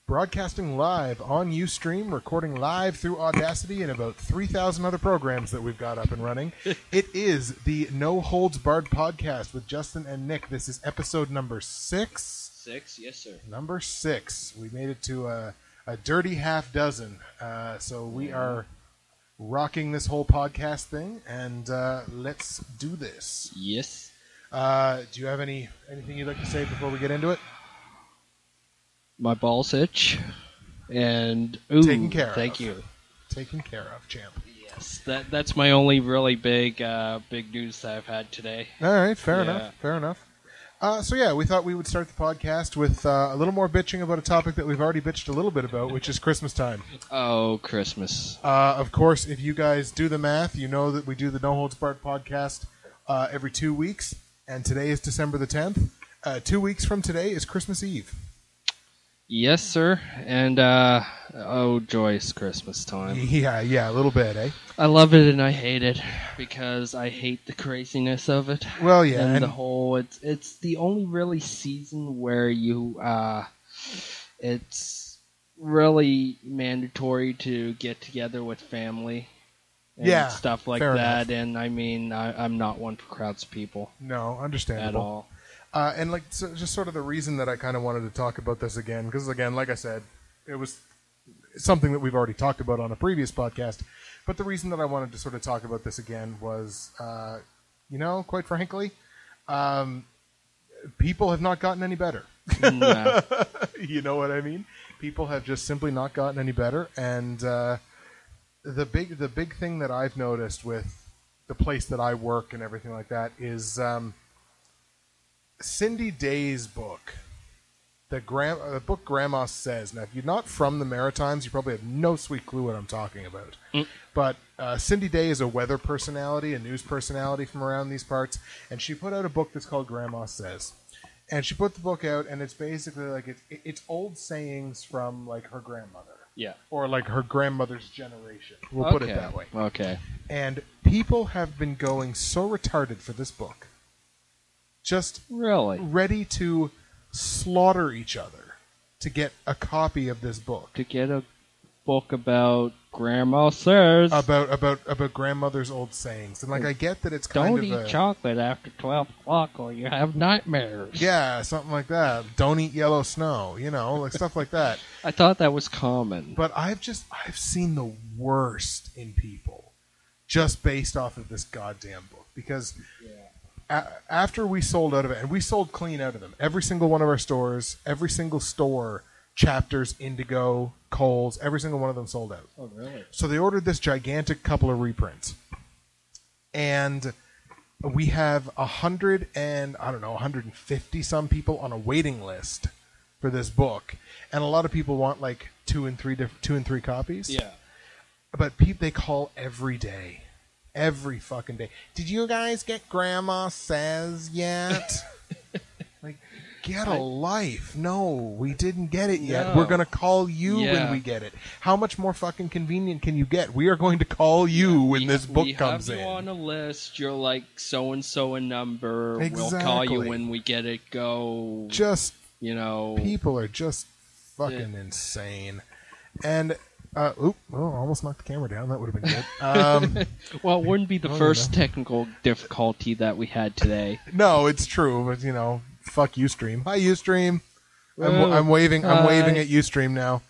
broadcasting live on Ustream, recording live through Audacity and about 3,000 other programs that we've got up and running. It is the No Holds Barred podcast with Justin and Nick. This is episode number 6. 6, yes, sir. Number 6. We made it to a dirty half dozen. So we are rocking this whole podcast thing, and let's do this. Yes. Do you have anything you'd like to say before we get into it? My balls itch, and taken care of. Thank you. Taken care of, champ. Yes, that's my only really big news that I've had today. All right, fair enough. So we thought we would start the podcast with a little more bitching about a topic that we've already bitched a little bit about, which is Christmas time. Oh, Christmas. Of course, if you guys do the math, you know that we do the No Holds Barred podcast every 2 weeks, and today is December the 10th. 2 weeks from today is Christmas Eve. Yes, sir. And, joyous Christmas time. Yeah, a little bit, eh? I love it and I hate it, because I hate the craziness of it. Well, yeah. And the whole, it's the only really season where you, it's really mandatory to get together with family. And stuff like that. Enough. And I mean, I'm not one for crowds of people. No, understandable. At all. And just sort of the reason that I kind of wanted to talk about this again, because again, like I said, it was something that we've already talked about on a previous podcast. But the reason that I wanted to sort of talk about this again was, quite frankly, people have not gotten any better. No. You know what I mean? People have just simply not gotten any better. And the big thing that I've noticed with the place that I work and everything like that is Cindy Day's book, the book Grandma Says. Now, if you're not from the Maritimes, you probably have no sweet clue what I'm talking about. But Cindy Day is a weather personality, a news personality from around these parts, and she put out a book that's called Grandma Says. And she put the book out, and it's basically like it's old sayings from like her grandmother. Yeah. Or like her grandmother's generation. We'll put it that way. Okay. And people have been going so retarded for this book. Just really ready to slaughter each other to get a copy of this book. To get a book about Grandma Says. About grandmother's old sayings. And I get that it's kind Don't eat chocolate after 12 o'clock or you have nightmares. Yeah, something like that. Don't eat yellow snow, stuff like that. I thought that was common. But I've seen the worst in people just based off of this goddamn book. Because after we sold out of it, and we sold clean out of them, every single one of our stores, every single store, Chapters, Indigo, Kohl's, every single one of them sold out. Oh, really? So they ordered this gigantic couple of reprints. And we have 150 some people on a waiting list for this book. And a lot of people want like two and three copies. Yeah. But they call every day. Every fucking day. Did you guys get Grandma Says yet? Get a life. No, we didn't get it yet. No. We're going to call you when we get it. How much more fucking convenient can you get? We are going to call you when this book comes in. We have you on a list. You're like so-and-so a number. Exactly. We'll call you when we get it. Go. Just, people are just fucking insane. And... almost knocked the camera down. That would have been good. Well, it wouldn't be the first technical difficulty that we had today. No, it's true, but fuck Ustream. Hi, Ustream. I'm waving at Ustream now.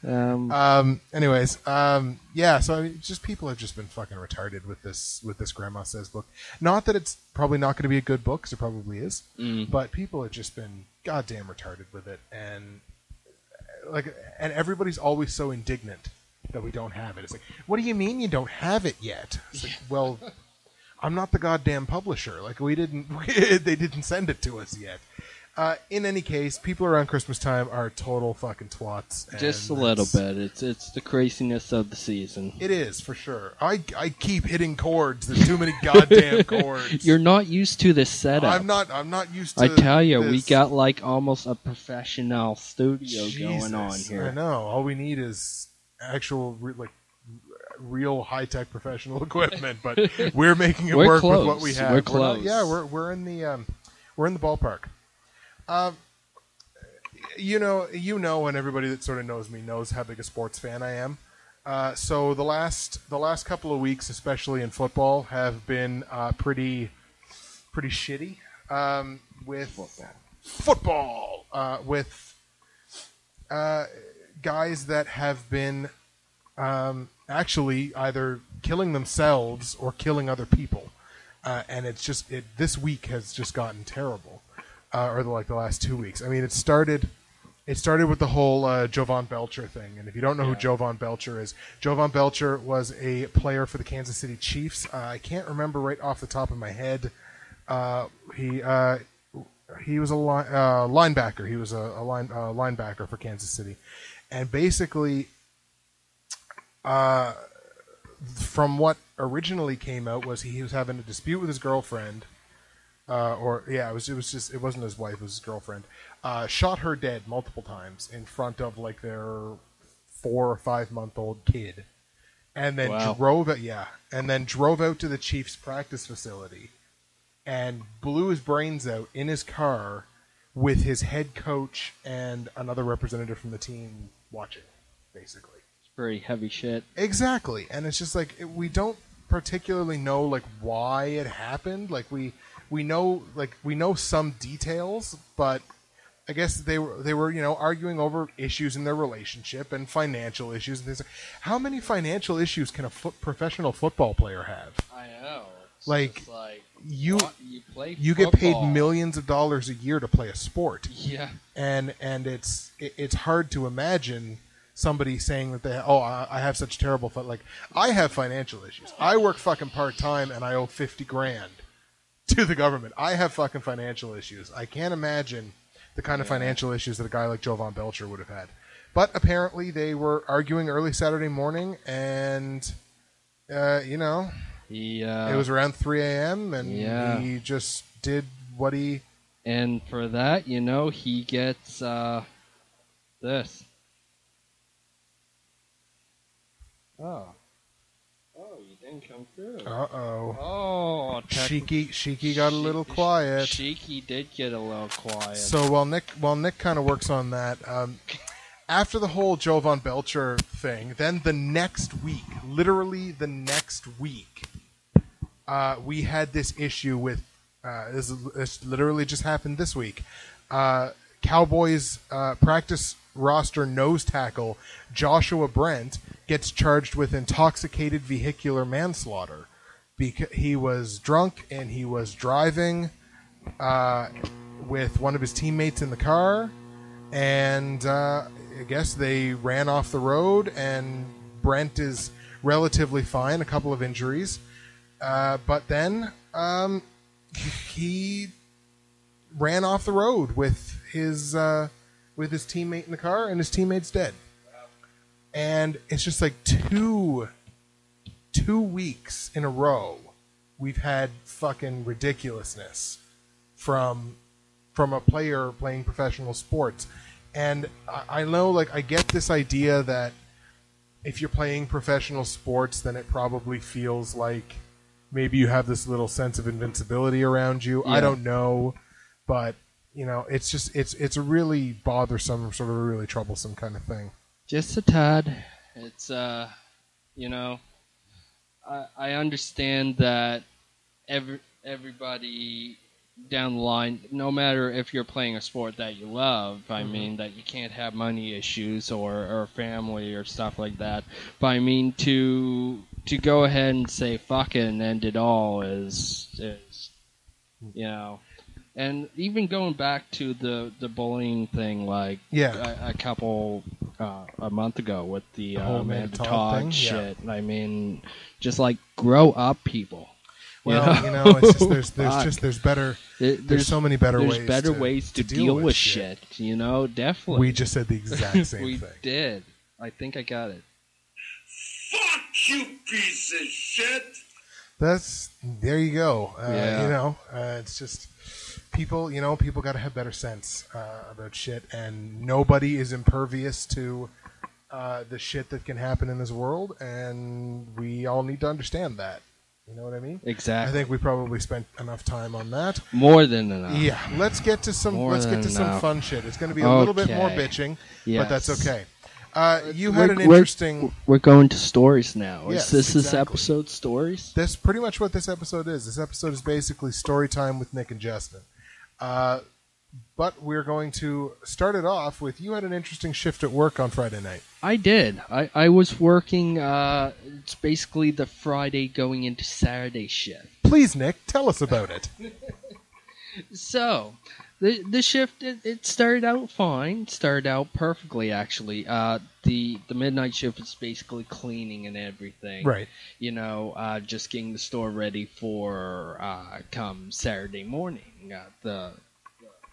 So just people have just been fucking retarded with this Grandma Says book. Not that it's probably not going to be a good book, because it probably is, but people have just been goddamn retarded with it, and everybody's always so indignant that we don't have it. It's like, what do you mean you don't have it yet? It's like, well, I'm not the goddamn publisher. They didn't send it to us yet. In any case, people around Christmas time are total fucking twats. Just a little bit. It's the craziness of the season. It is, for sure. I keep hitting chords. There's too many goddamn chords. You're not used to this setup. I'm not used to I tell you, this. We got like almost a professional studio going on here. I know. All we need is actual real high-tech professional equipment, but we're making it work with what we have. We're close. We're in the ballpark. you know, and everybody that sort of knows me knows how big a sports fan I am. So the last couple of weeks, especially in football, have been pretty shitty. With football, with guys that have been actually either killing themselves or killing other people, and it's just this week has just gotten terrible, or the last 2 weeks. I mean, it started with the whole Jovan Belcher thing, and if you don't know who Jovan Belcher is, Jovan Belcher was a player for the Kansas City Chiefs. I can't remember right off the top of my head. He was a linebacker. He was a linebacker for Kansas City, and basically, from what originally came out was he was having a dispute with his girlfriend, it wasn't his wife, it was his girlfriend. Shot her dead multiple times in front of like their 4 or 5 month old kid, and then drove out to the Chiefs practice facility and blew his brains out in his car with his head coach and another representative from the team watching, basically. It's pretty heavy shit. Exactly. And it's just like, we don't particularly know like why it happened. Like we know some details, but I guess they were arguing over issues in their relationship and financial issues and things. How many financial issues can a professional football player have? I know. Like you get paid millions of dollars a year to play a sport. Yeah. And it's hard to imagine somebody saying that I have such terrible like I have financial issues. I work fucking part-time and I owe $50,000 to the government. I have fucking financial issues. I can't imagine the kind of financial issues that a guy like Jovan Belcher would have had. But apparently they were arguing early Saturday morning, and it was around 3 a.m. and he just did what he... And for that, he gets this. Oh, you didn't come through. Uh-oh. Oh, Sheiky got a little quiet. Sheiky did get a little quiet. So while Nick kind of works on that, after the whole Jovan Belcher thing, then literally the next week, we had this issue with this literally just happened this week. Cowboys practice roster nose tackle Joshua Brent gets charged with intoxicated vehicular manslaughter because he was drunk and he was driving with one of his teammates in the car, and I guess they ran off the road, and Brent is relatively fine, a couple of injuries, but then he ran off the road with his teammate in the car, and his teammate's dead. And it's just like two weeks in a row we've had fucking ridiculousness from a player playing professional sports. And I know, like, I get this idea that if you're playing professional sports, then it probably feels like maybe you have this little sense of invincibility around you. Yeah. I don't know, but it's just it's a really bothersome, sort of a really troublesome kind of thing. Just a tad. It's I understand that everybody down the line, no matter if you're playing a sport that you love, I mean, that you can't have money issues or family or stuff like that. But I mean, to go ahead and say fuck it and end it all is and even going back to the bullying thing, like a couple a month ago with the Amanda Todd shit. Yeah. I mean, just like grow up, people. Well, it's just there's better. There's so many better ways. There's better ways to deal with shit. Definitely. We just said the exact same we thing. We did. I think I got it. Fuck you, piece of shit. There you go. It's just people. People got to have better sense about shit, and nobody is impervious to the shit that can happen in this world, and we all need to understand that. You know what I mean? Exactly. I think we probably spent enough time on that. More than enough. Yeah, let's get to some fun shit. It's going to be a little bit more bitching, but that's okay. You had an interesting. We're going to stories now. Yes, Is this exactly. episode stories? That's pretty much what this episode is. This episode is basically story time with Nick and Justin. But we're going to start it off with, you had an interesting shift at work on Friday night. I did. I was working, it's basically the Friday going into Saturday shift. Please, Nick, tell us about it. So, the shift, it started out fine. Started out perfectly, actually. The midnight shift is basically cleaning and everything. Right. You know, just getting the store ready for come Saturday morning. The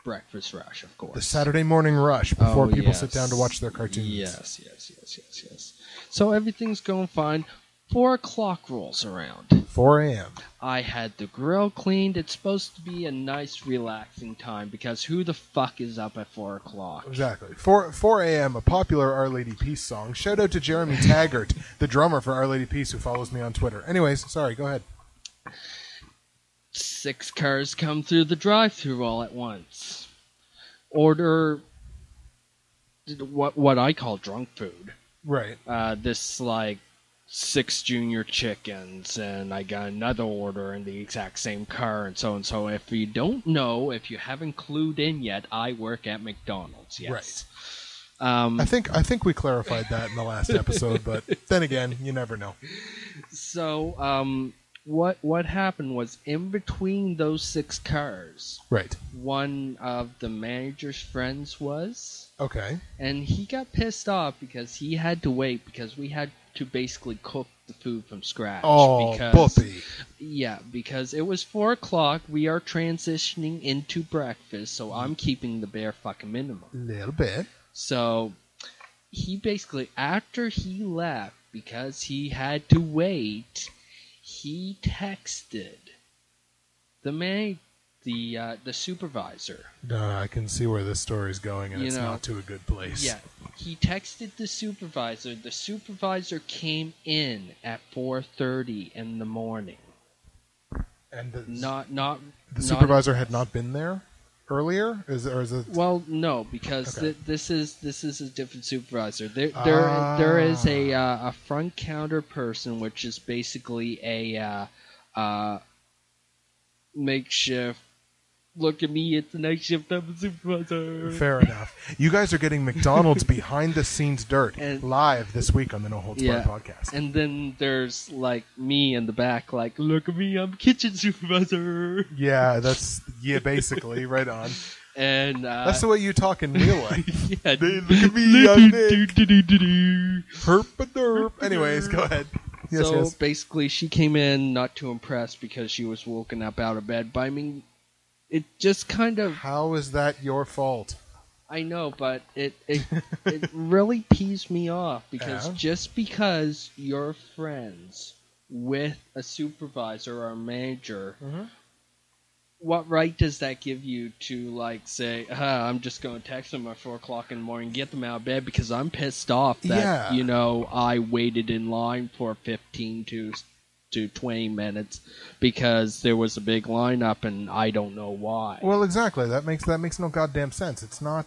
breakfast rush, of course. The Saturday morning rush before people sit down to watch their cartoons. Yes. So everything's going fine. 4 o'clock rolls around. 4 a.m. I had the grill cleaned. It's supposed to be a nice, relaxing time because who the fuck is up at 4 o'clock? Exactly. 4 a.m., a popular Our Lady Peace song. Shout out to Jeremy Taggart, the drummer for Our Lady Peace, who follows me on Twitter. Anyways, sorry, go ahead. 6 cars come through the drive-thru all at once. Order what I call drunk food. Right. This, 6 junior chickens, and I got another order in the exact same car, and so and so. If you don't know, if you haven't clued in yet, I work at McDonald's. Yes. Right. I think we clarified that in the last episode, but then again, you never know. So, what happened was, in between those 6 cars, right, one of the manager's friends was. Okay. And he got pissed off because he had to wait because we had to basically cook the food from scratch. Oh, puppy. Yeah, because it was 4 o'clock. We are transitioning into breakfast, so I'm keeping the bare fucking minimum. Little bit. So he basically, after he left, because he had to wait, he texted the supervisor. I can see where this story's going, and it's not to a good place. Yeah, he texted the supervisor. The supervisor came in at 4:30 in the morning. And the supervisor had not been there earlier. Is it? Well, no, because this is a different supervisor. There is a front counter person, which is basically a makeshift. Look at me, it's the night shift, I'm a supervisor. Fair enough. You guys are getting McDonald's behind-the-scenes dirt live this week on the No Holds Barred podcast. And then there's, me in the back, look at me, I'm kitchen supervisor. Yeah, basically, right on. And that's the way you talk in real life. Yeah. Look at me, I'm Nick. Herp-a-derp. Anyways, go ahead. Yes. Basically, she came in not too impressed because she was woken up out of bed. But I mean, it just kind of... How is that your fault? I know, but it really pees me off because just because you're friends with a supervisor or a manager, what right does that give you to say, I'm just going to text them at 4 o'clock in the morning, get them out of bed because I'm pissed off that I waited in line for 15 to 20 minutes because there was a big lineup and I don't know why. Well, exactly. That makes no goddamn sense. It's not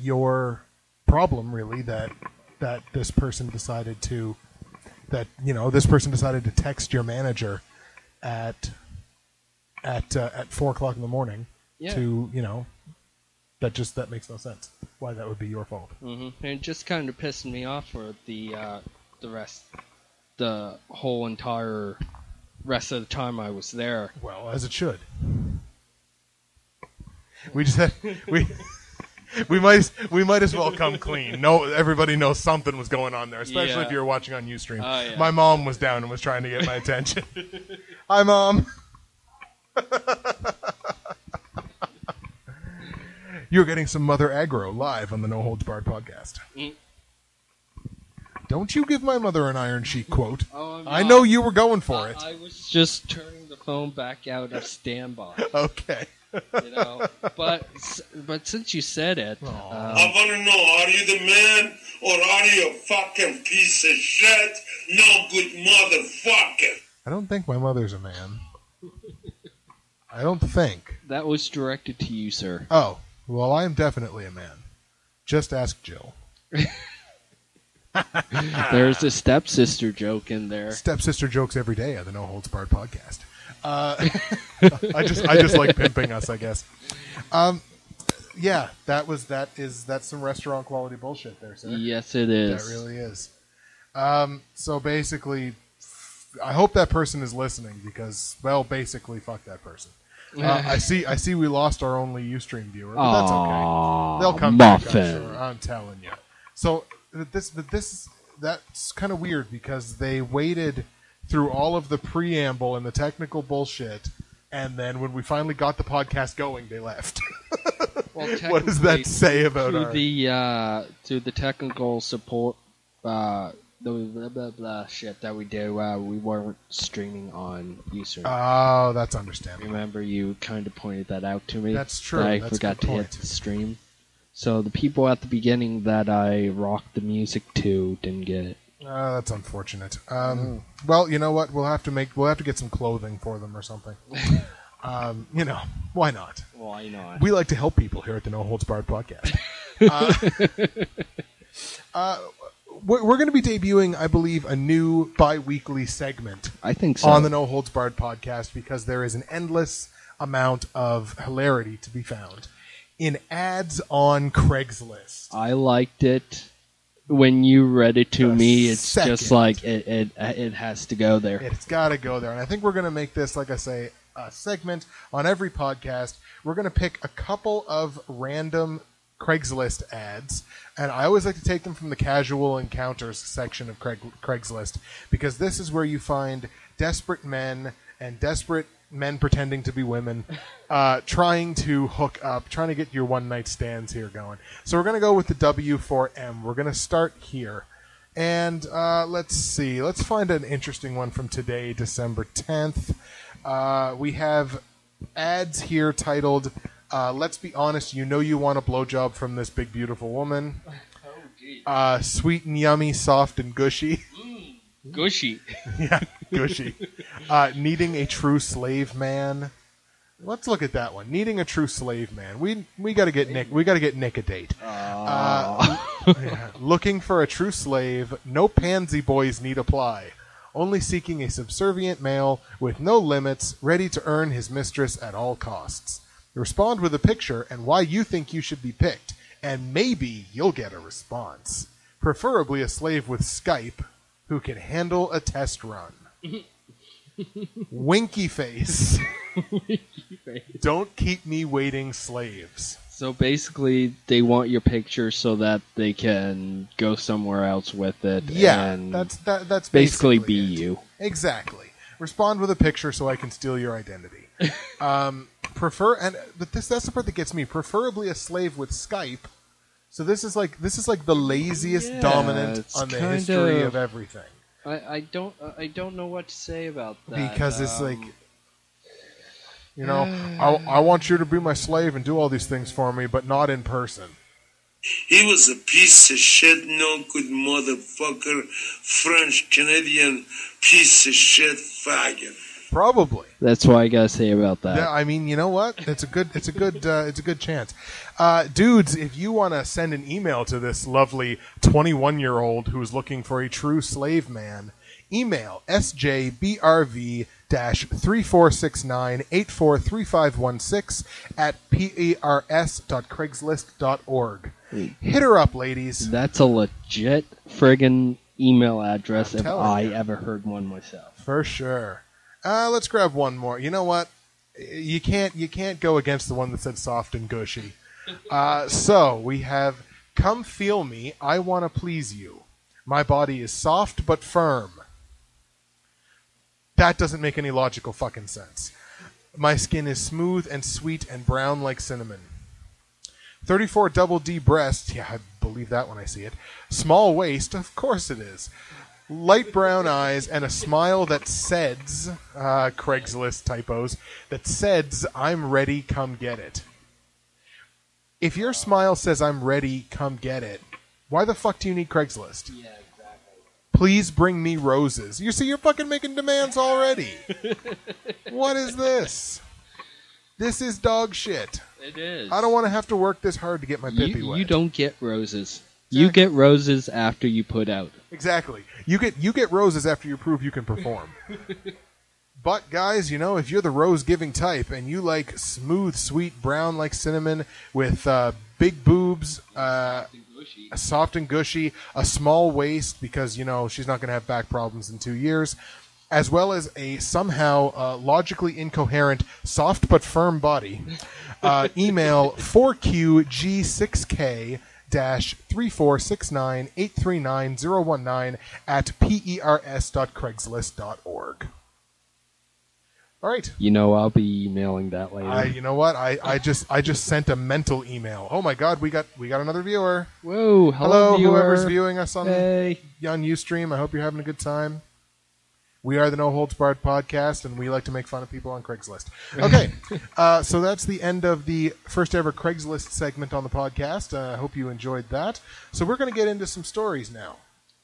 your problem really that this person decided to text your manager at 4 o'clock in the morning that makes no sense. Why that would be your fault. And it just kind of pissed me off for the whole entire rest of the time I was there. Well, as it should. We just had, we might as well come clean. No, everybody knows something was going on there, especially if you were watching on Ustream. Yeah. My mom was down and was trying to get my attention. Hi, Mom. You're getting some mother aggro live on the No Holds Barred podcast. Don't you give my mother an Iron Sheik quote. Oh, I know you were going for it. I was just turning the phone back out of standby. Okay. You know, but since you said it, I want to know, are you the man or are you a fucking piece of shit? No good motherfucker. I don't think my mother's a man. I don't think. that was directed to you, sir. Oh, well, I am definitely a man. Just ask Jill. There's a stepsister joke in there. Stepsister jokes every day on the No Holds Barred podcast. I just like pimping us, I guess. Yeah, that's some restaurant quality bullshit there, sir. Yes, it is. That really is. So basically, I hope that person is listening because, well, basically, fuck that person. I see. We lost our only Ustream viewer, but that's okay. They'll come back, I'm sure. I'm telling you. So that's kind of weird because they waited through all of the preamble and the technical bullshit, and then when we finally got the podcast going, they left. Well, what does that say about to the technical support? The blah, blah, blah shit that we did, we weren't streaming on Eastern. Oh, that's understandable. Remember, you kind of pointed that out to me. That's true. I That's forgot a to good hit point. the stream. So the people at the beginning that I rocked the music to didn't get it. That's unfortunate. Well, you know what? We'll have to get some clothing for them or something. Why not? Why not? We like to help people here at the No Holds Barred podcast. We're going to be debuting, I believe, a new bi-weekly segment I think so. on the No Holds Barred podcast because there is an endless amount of hilarity to be found in ads on Craigslist. I liked it. When you read it to me, it's just second. like it has to go there. It's got to go there. And I think we're going to make this, like I say, a segment on every podcast. We're going to pick a couple of random Craigslist ads. And I always like to take them from the casual encounters section of Craigslist because this is where you find desperate men and desperate men pretending to be women trying to hook up, trying to get your one-night stands here going. So we're going to go with the W4M. We're going to start here. And let's see. Let's find an interesting one from today, December 10th. We have ads here titled, Let's Be Honest, You Know You Want a Blowjob from This Big Beautiful Woman. Sweet and yummy, soft and gushy. Gushy. Yeah, gushy. Needing a true slave man. Let's look at that one. Needing a true slave man. We got to get Nick. We got to get Nick a date. Yeah. Looking for a true slave. No pansy boys need apply. Only seeking a subservient male with no limits, ready to earn his mistress at all costs. Respond with a picture and why you think you should be picked, and maybe you'll get a response. Preferably a slave with Skype who can handle a test run. Winky face. Don't keep me waiting, slaves. So basically, they want your picture so that they can go somewhere else with it. Yeah, and that's basically be it. you. Exactly. Respond with a picture so I can steal your identity. But that's the part that gets me. Preferably a slave with Skype. So this is like the laziest dominant on the history of everything. I don't know what to say about that. Because it's like, I want you to be my slave and do all these things for me, but not in person. He was a piece of shit, no good motherfucker, French Canadian piece of shit faggot. Probably. That's what I gotta say about that. Yeah, I mean, you know what? It's a good chance. Dudes, if you want to send an email to this lovely 21-year-old who is looking for a true slave man, email sjbrv-3469843516 at pers.craigslist.org. Hit her up, ladies. That's a legit friggin' email address if I you. ever heard one myself. For sure. Let's grab one more. You know what? You can't go against the one that said soft and gushy. So we have Come Feel Me, I Want to Please You. My body is soft but firm. That doesn't make any logical fucking sense. My skin is smooth and sweet and brown like cinnamon. 34 double D breast. Yeah, I believe that when I see it. Small waist. Of course it is. light brown eyes, and a smile that says, Craigslist typos, that says, "I'm ready, come get it." If your smile says, "I'm ready, come get it," why the fuck do you need Craigslist? Yeah, exactly. Please bring me roses. You see, you're fucking making demands already. What is this? This is dog shit. It is. I don't want to have to work this hard to get my pippy wet. You don't get roses. Exactly. You get roses after you put out. Exactly. You get roses after you prove you can perform. But guys, if you're the rose-giving type and you like smooth, sweet brown like cinnamon with big boobs, soft and gushy, a small waist because she's not going to have back problems in 2 years, as well as a somehow logically incoherent, soft but firm body, email 4QG6K-3469839-019 at pers.craigslist.org. All right. I'll be emailing that later. You know what? I just sent a mental email. Oh my God, we got another viewer. Whoa, hello viewer. Whoever's viewing us on Hey. on Ustream. I hope you're having a good time. We are the No Holds Barred podcast, and we like to make fun of people on Craigslist. Okay, so that's the end of the first ever Craigslist segment on the podcast. I hope you enjoyed that. So we're going to get into some stories now.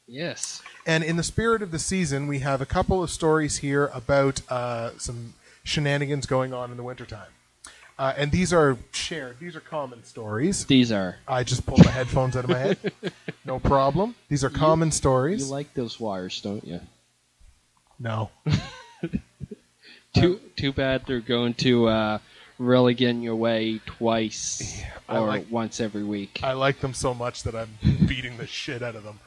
Yes. And in the spirit of the season, we have a couple of stories here about some shenanigans going on in the wintertime. And these are shared. These are common stories. These are. I just pulled my headphones out of my head. No problem. These are common stories. You like those wires, don't you? No. Too bad they're going to really get in your way twice or once every week. I like them so much that I'm beating the shit out of them.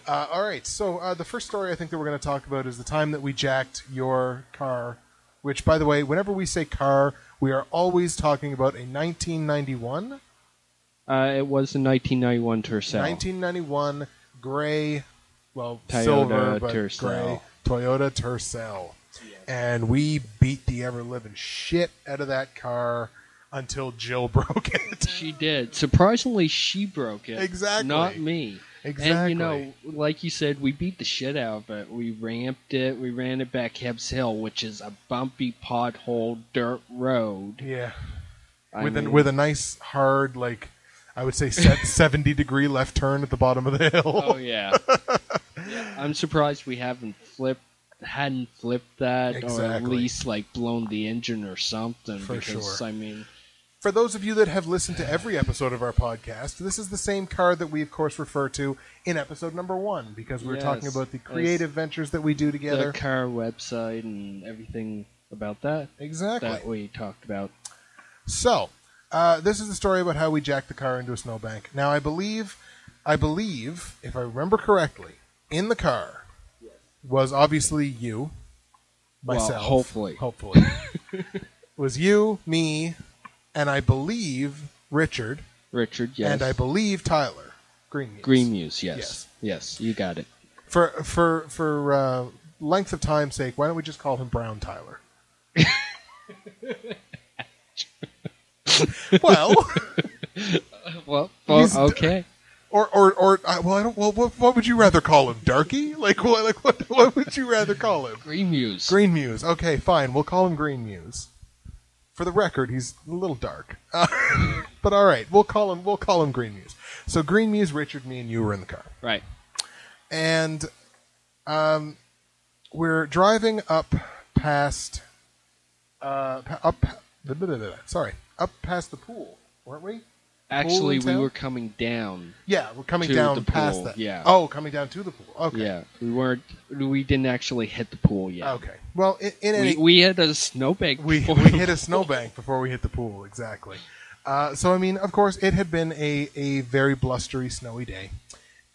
All right, so the first story I think that we're going to talk about is the time that we jacked your car, which, by the way, whenever we say car, we are always talking about a 1991? It was a 1991 Tercel. 1991 gray, Toyota silver, but Tercel. gray Toyota Tercel. And we beat the ever-living shit out of that car until Jill broke it. She did. Surprisingly, she broke it. Exactly. Not me. Exactly. And, like you said, we beat the shit out of it. We ramped it. We ran it back Hebbs Hill, which is a bumpy, pothole, dirt road. Yeah. With a nice, hard, I would say 70-degree left turn at the bottom of the hill. Oh, yeah. I'm surprised we hadn't flipped that, exactly. or at least blown the engine or something. For because, sure. For those of you that have listened to every episode of our podcast, this is the same car that we, of course, refer to in episode number 1, because we're talking about the creative ventures that we do together. The car website and everything about that. Exactly. That we talked about. So, this is the story about how we jacked the car into a snowbank. Now, I believe, if I remember correctly, in the car was obviously you, myself. Well, hopefully. Was you, me, and I believe Richard. Richard, yes. And I believe Tyler. Greenmuse, yes. Yes, you got it. For length of time's sake, why don't we just call him Brown Tyler? Well, okay. What would you rather call him? Darky? What would you rather call him? Greenmuse. Greenmuse. Okay, fine. We'll call him Greenmuse. For the record, he's a little dark. But all right, we'll call him Greenmuse. So Greenmuse, Richard, me, and you were in the car. Right. And we're driving up past up past the pool, weren't we? Actually, we were coming down. Yeah, we're coming down past pool. that. Yeah. Oh, coming down to the pool. Okay. Yeah, we didn't actually hit the pool yet. Okay. Well, we hit a snowbank. We hit a snowbank before we hit the pool. Exactly. So I mean, of course, it had been a very blustery, snowy day,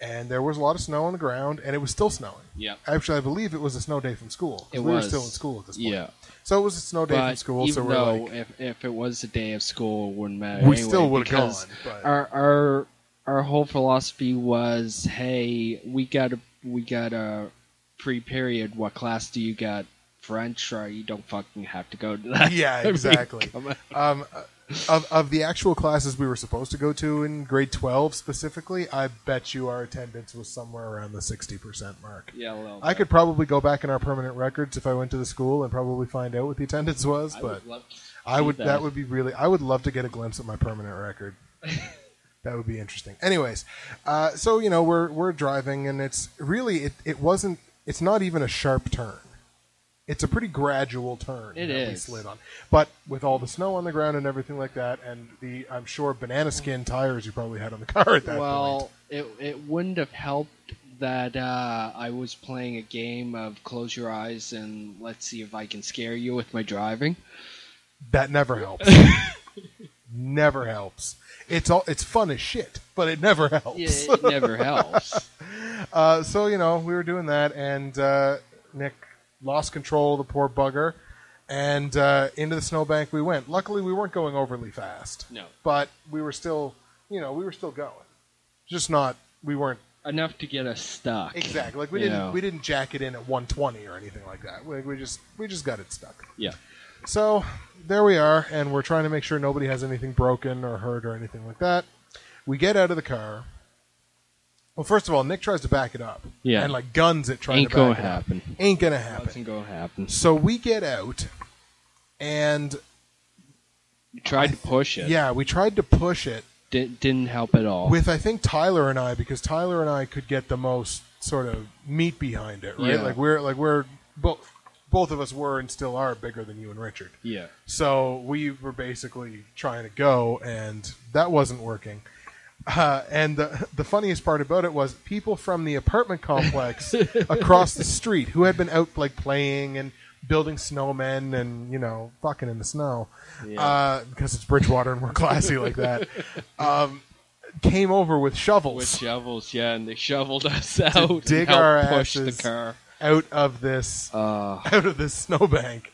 and there was a lot of snow on the ground, and it was still snowing. Yeah. Actually, I believe it was a snow day from school. We were still in school at this point. Yeah. So it was a snow day from school. Even so we're though if it was a day of school, it wouldn't matter. We anyway, still would have gone. Because But our whole philosophy was, hey, we got a free period. What class do you got? French, or you don't fucking have to go to that. yeah, exactly. of the actual classes we were supposed to go to in grade 12 specifically, I bet you our attendance was somewhere around the 60% mark. Yeah, a little I bit. could probably go back in our permanent records if I went to the school and probably find out what the attendance was, I but would love to I would see that would be really I would love to get a glimpse of my permanent record. That would be interesting. Anyways, so we're driving and it's really it's not even a sharp turn. It's a pretty gradual turn It that we is. slid on. But with all the snow on the ground and everything like that, and the, I'm sure, banana skin tires you probably had on the car at that point. Well, it wouldn't have helped that I was playing a game of close your eyes and let's see if I can scare you with my driving. That never helps. Never helps. It's fun as shit, but it never helps. Yeah, it never helps. So, we were doing that, and Nick lost control of the poor bugger, and into the snowbank we went. Luckily, we weren't going overly fast. No. But we were still, going. Just not, we weren't. Enough to get us stuck. Exactly. Like, we didn't jack it in at 120 or anything like that. We just got it stuck. Yeah. So, there we are, and we're trying to make sure nobody has anything broken or hurt or anything like that. We get out of the car. Well, first of all, Nick tries to back it up. Yeah. And, guns it trying Ain't to back gonna it happen. up. Ain't gonna happen. Wasn't gonna happen. So we get out, and You tried to push it. yeah, we tried to push it Didn't help at all. with, I think, Tyler and I, because Tyler and I could get the most sort of meat behind it, right? Yeah. We're both of us were and still are bigger than you and Richard. Yeah. So we were basically trying to go, and that wasn't working. And the funniest part about it was people from the apartment complex across the street who had been out playing and building snowmen and fucking in the snow, because it's Bridgewater and we're classy like that, came over with shovels. With shovels, yeah, and they shoveled us out dig and our helped push asses the car out of this snowbank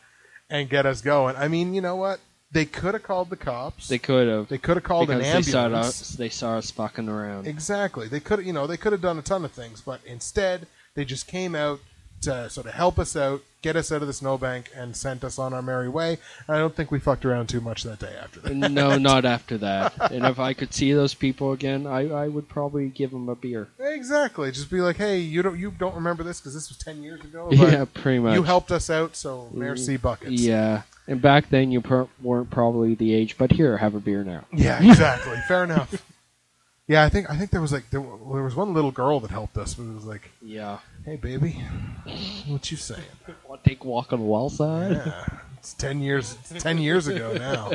and get us going. I mean, you know what? They could have called the cops. They could have. They could have called an ambulance. They saw us fucking around. Exactly. They could have done a ton of things, but instead they just came out to sort of help us out, get us out of the snowbank, and sent us on our merry way. And I don't think we fucked around too much that day after that. No, not after that. And if I could see those people again, I would probably give them a beer. Exactly. Just be like, hey, you don't remember this because this was 10 years ago. But Yeah, pretty much. you helped us out, so merci buckets. Yeah. And back then you weren't probably the age, but here, have a beer now. Yeah, exactly. Fair enough. Yeah, I think there was there was one little girl that helped us. But it was like, Yeah. hey, baby, what you saying? Want to take a walk on the wall side? Yeah, it's 10 years. It's 10 years ago now.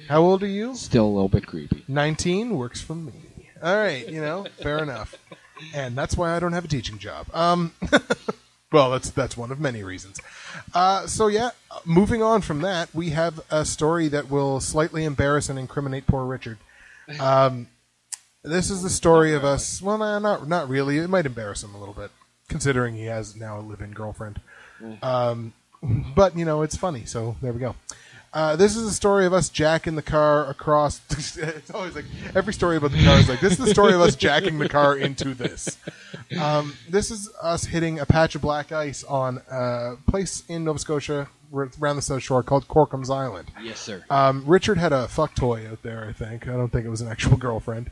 How old are you? Still a little bit creepy. 19 works for me. All right, fair enough. And that's why I don't have a teaching job. Well, that's one of many reasons. So yeah, moving on from that, we have a story that will slightly embarrass and incriminate poor Richard. This is the story of us. Well, not really. It might embarrass him a little bit, considering he has now a live-in girlfriend. But it's funny. So there we go. This is the story of us jacking the car across. It's always like every story about the car is like, this is the story of us jacking the car into this. This is us hitting a patch of black ice on a place in Nova Scotia around the South Shore called Corkham's Island. Yes, sir. Richard had a fuck toy out there, I think. I don't think it was an actual girlfriend.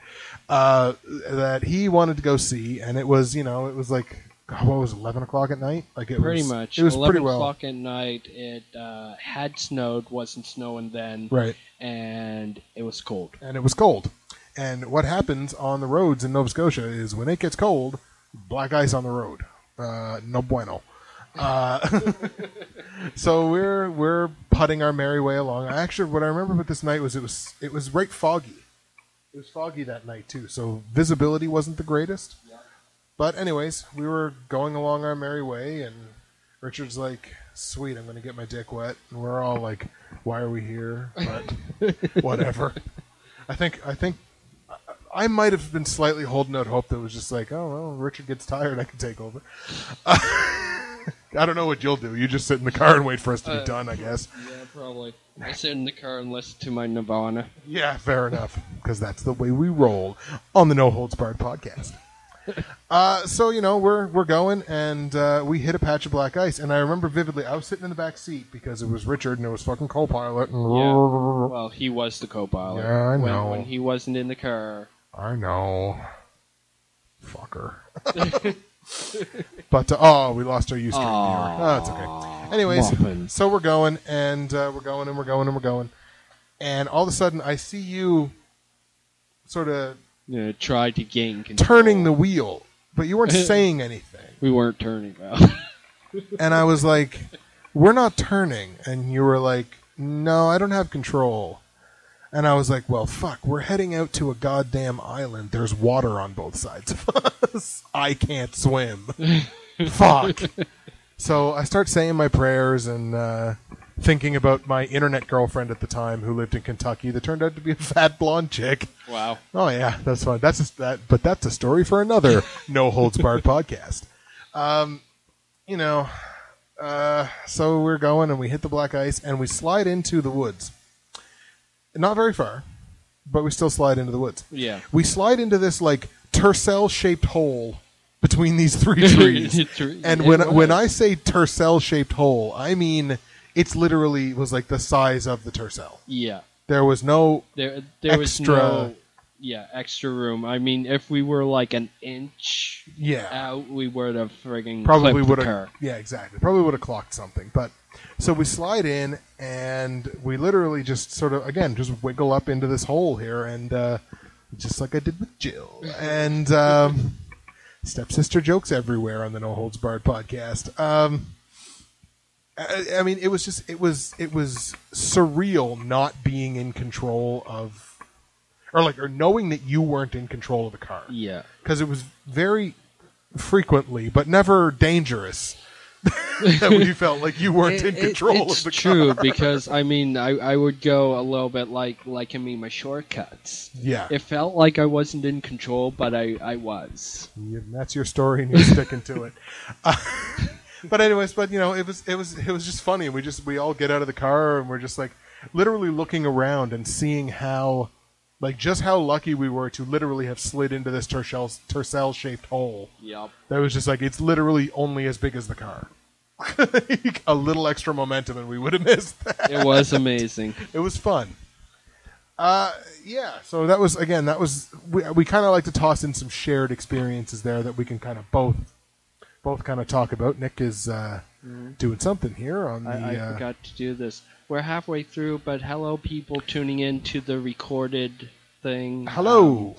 That he wanted to go see, and it was, it was like, what was it, 11 o'clock at night? Pretty much. It was 11 pretty well. o'clock at night. It had snowed, wasn't snowing then. Right. And it was cold. And what happens on the roads in Nova Scotia is when it gets cold, black ice on the road. No bueno. So we're putting our merry way along. Actually, what I remember about this night was it was right foggy. It was foggy that night too, so visibility wasn't the greatest. Yeah. But anyways, we were going along our merry way, and Richard's like, "Sweet, I'm going to get my dick wet," and we're all like, "Why are we here?" But whatever. I think I might have been slightly holding out hope that was just like, "Oh well, Richard gets tired, I can take over." I don't know what you'll do. You just sit in the car and wait for us to be done, I guess. Yeah, probably. I sit in the car and listen to my Nirvana. Yeah, fair enough, because that's the way we roll on the No Holds Barred podcast. So we're going, and we hit a patch of black ice, and I remember vividly. I was sitting in the back seat because it was Richard and it was fucking co-pilot. And Yeah. Well, he was the co-pilot. Yeah, I know. When he wasn't in the car. I know. Fucker. But we lost our Ustream viewer. Oh, it's okay. Anyways, Muffin. so we're going, and we're going, and all of a sudden I see you sort of Try to gain control. turning the wheel, but you weren't saying anything. We weren't turning well. And I was like, "We're not turning," and you were like, "No, I don't have control." And I was like, well, fuck, we're heading out to a goddamn island. There's water on both sides of us. I can't swim. Fuck. So I start saying my prayers and thinking about my internet girlfriend at the time who lived in Kentucky that turned out to be a fat blonde chick. Wow. Oh, yeah, that's fun. But that's a story for another No Holds Barred podcast. So we're going and we hit the black ice and we slide into the woods. Not very far, but we still slide into the woods. Yeah. We slide into this like Tercel-shaped hole between these three trees. And when I say Tercel-shaped hole, I mean it's literally was like the size of the Tercel. Yeah. There was no there extra. Was no, extra room. I mean, if we were like an inch out, we would have friggin' probably would have. Yeah, exactly. Probably would have clocked something. But so we slide in, and we literally just sort of just wiggle up into this hole here, and just like I did with Jill, and stepsister jokes everywhere on the No Holds Barred podcast. I mean, it was surreal not being in control of. Or knowing that you weren't in control of the car. Yeah. Because it was very frequently, but never dangerous, that we felt like you weren't in control of the car. It's true, because, I mean, I would go a little bit like my shortcuts. Yeah. It felt like I wasn't in control, but I was. Yeah, that's your story, and you're sticking to it. But anyways, it was just funny. We all get out of the car, and we're just, like, literally looking around and seeing how... Like, just how lucky we were to literally have slid into this Tercel-shaped hole. Yep. That was just like, it's literally only as big as the car. A little extra momentum and we would have missed that. It was amazing. It was fun. So that was, we kind of like to toss in some shared experiences there that we can kind of both kind of talk about. Nick is doing something here on the... I forgot to do this. We're halfway through, but hello, people tuning in to the recorded thing. Hello.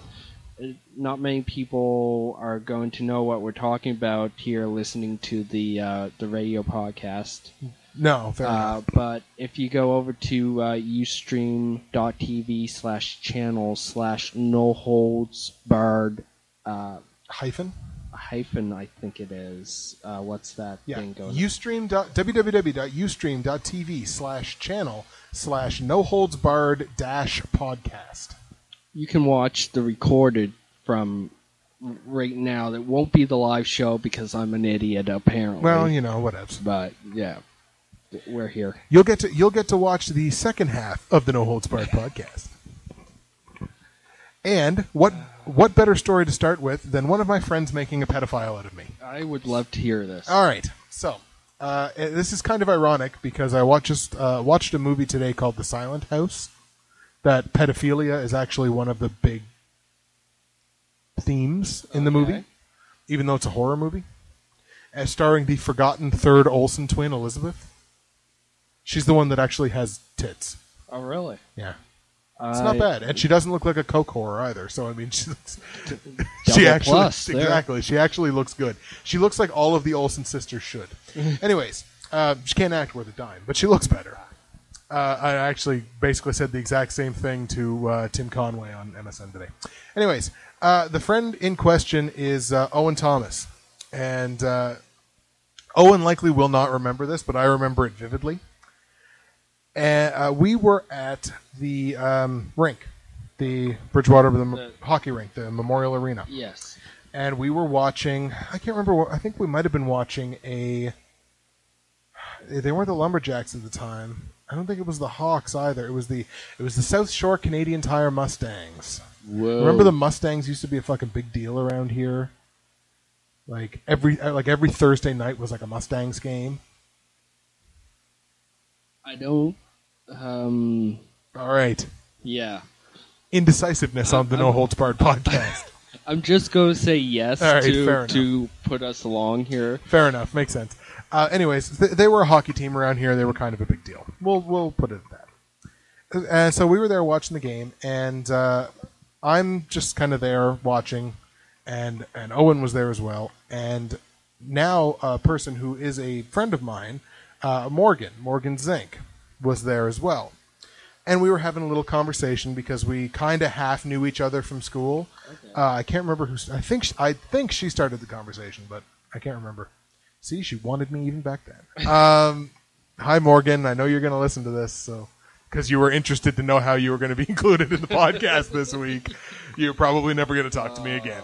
Not many people are going to know what we're talking about here, listening to the radio podcast. No, fair enough. But if you go over to ustream.tv/channel/noholdsbarred hyphen, I think it is. What's that thing going? www.ustream.tv/channel/noholdsbarred-podcast. You can watch the recorded from right now. That won't be the live show because I'm an idiot, apparently. Well, whatever. But yeah, we're here. You'll get to watch the second half of the No Holds Barred podcast. And what better story to start with than one of my friends making a pedophile out of me? I would love to hear this. All right. So, this is kind of ironic because I watched a movie today called The Silent House. That pedophilia is actually one of the big themes in the movie, even though it's a horror movie. As starring the forgotten third Olsen twin, Elizabeth. She's the one that actually has tits. Oh, really? Yeah. It's not bad, and she doesn't look like a coke whore either. So I mean, she actually looks good. She looks like all of the Olsen sisters should. Anyways, she can't act worth a dime, but she looks better. I actually basically said the exact same thing to Tim Conway on MSN today. Anyways, the friend in question is Owen Thomas, and Owen likely will not remember this, but I remember it vividly. And we were at the rink, the Bridgewater hockey rink, the Memorial Arena. Yes. And we were watching, I can't remember, I think we might have been watching they weren't the Lumberjacks at the time. I don't think it was the Hawks either. It was the South Shore Canadian Tire Mustangs. Whoa. Remember the Mustangs used to be a fucking big deal around here? Like every Thursday night was like a Mustangs game. I don't. All right. Yeah. Indecisiveness on the No Holds Barred podcast. I'm just going to say yes All right, to put us along here. Fair enough. Makes sense. Anyways, they were a hockey team around here. They were kind of a big deal. We'll put it at that. And so we were there watching the game, and I'm just kind of there watching, and Owen was there as well. And now a person who is a friend of mine, Morgan Zink, was there as well. And we were having a little conversation because we kind of half knew each other from school. Okay. I can't remember who. I think she started the conversation, but I can't remember. See, she wanted me even back then. Hi, Morgan. I know you're going to listen to this, so because you were interested to know how you were going to be included in the podcast this week. You're probably never going to talk to me again.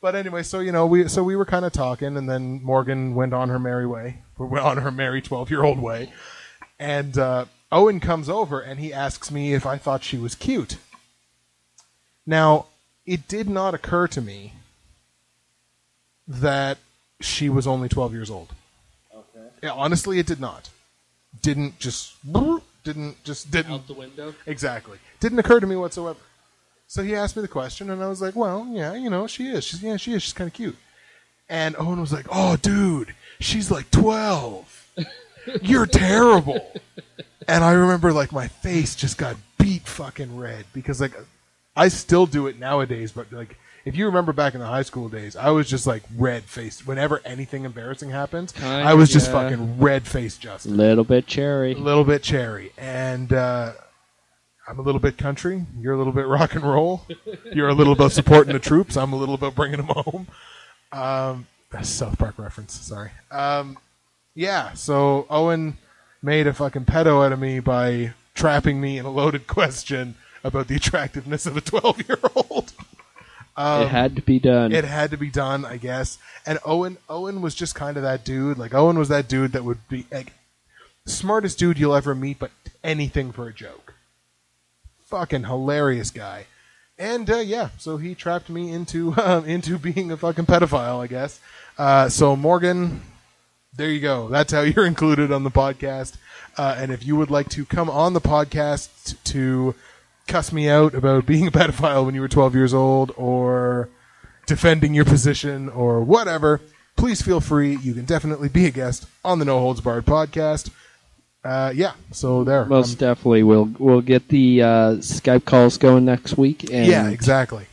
But anyway, so we were kind of talking, and then Morgan went on her merry way, on her merry 12-year-old way, and Owen comes over and he asks me if I thought she was cute. Now, it did not occur to me that she was only 12 years old. Okay. Yeah, honestly, it did not. Didn't out the window. Exactly. Didn't occur to me whatsoever. So he asked me the question, and I was like, "Well, yeah, she is. She is. She's kind of cute." And Owen was like, "Oh, dude, she's like 12. You're terrible." And I remember, like, my face just got beat fucking red because, like, I still do it nowadays, but, like, if you remember back in the high school days, I was just, like, red-faced. Whenever anything embarrassing happens, I was just fucking red-faced, Justin. Little bit cherry. A little bit cherry. And I'm a little bit country. You're a little bit rock and roll. You're a little about supporting the troops. I'm a little about bringing them home. That's a South Park reference. Sorry. Yeah, so Owen made a fucking pedo out of me by trapping me in a loaded question about the attractiveness of a 12-year-old. It had to be done. It had to be done, I guess. And Owen was just kind of that dude. Like, Owen was that dude that would be, like, smartest dude you'll ever meet, but anything for a joke. Fucking hilarious guy. And, yeah, so he trapped me into being a fucking pedophile, I guess. So, Morgan, there you go. That's how you're included on the podcast. And if you would like to come on the podcast to cuss me out about being a pedophile when you were 12 years old or defending your position or whatever, please feel free. You can definitely be a guest on the No Holds Barred podcast. Yeah, so there. Most definitely. We'll get the Skype calls going next week. And yeah, exactly.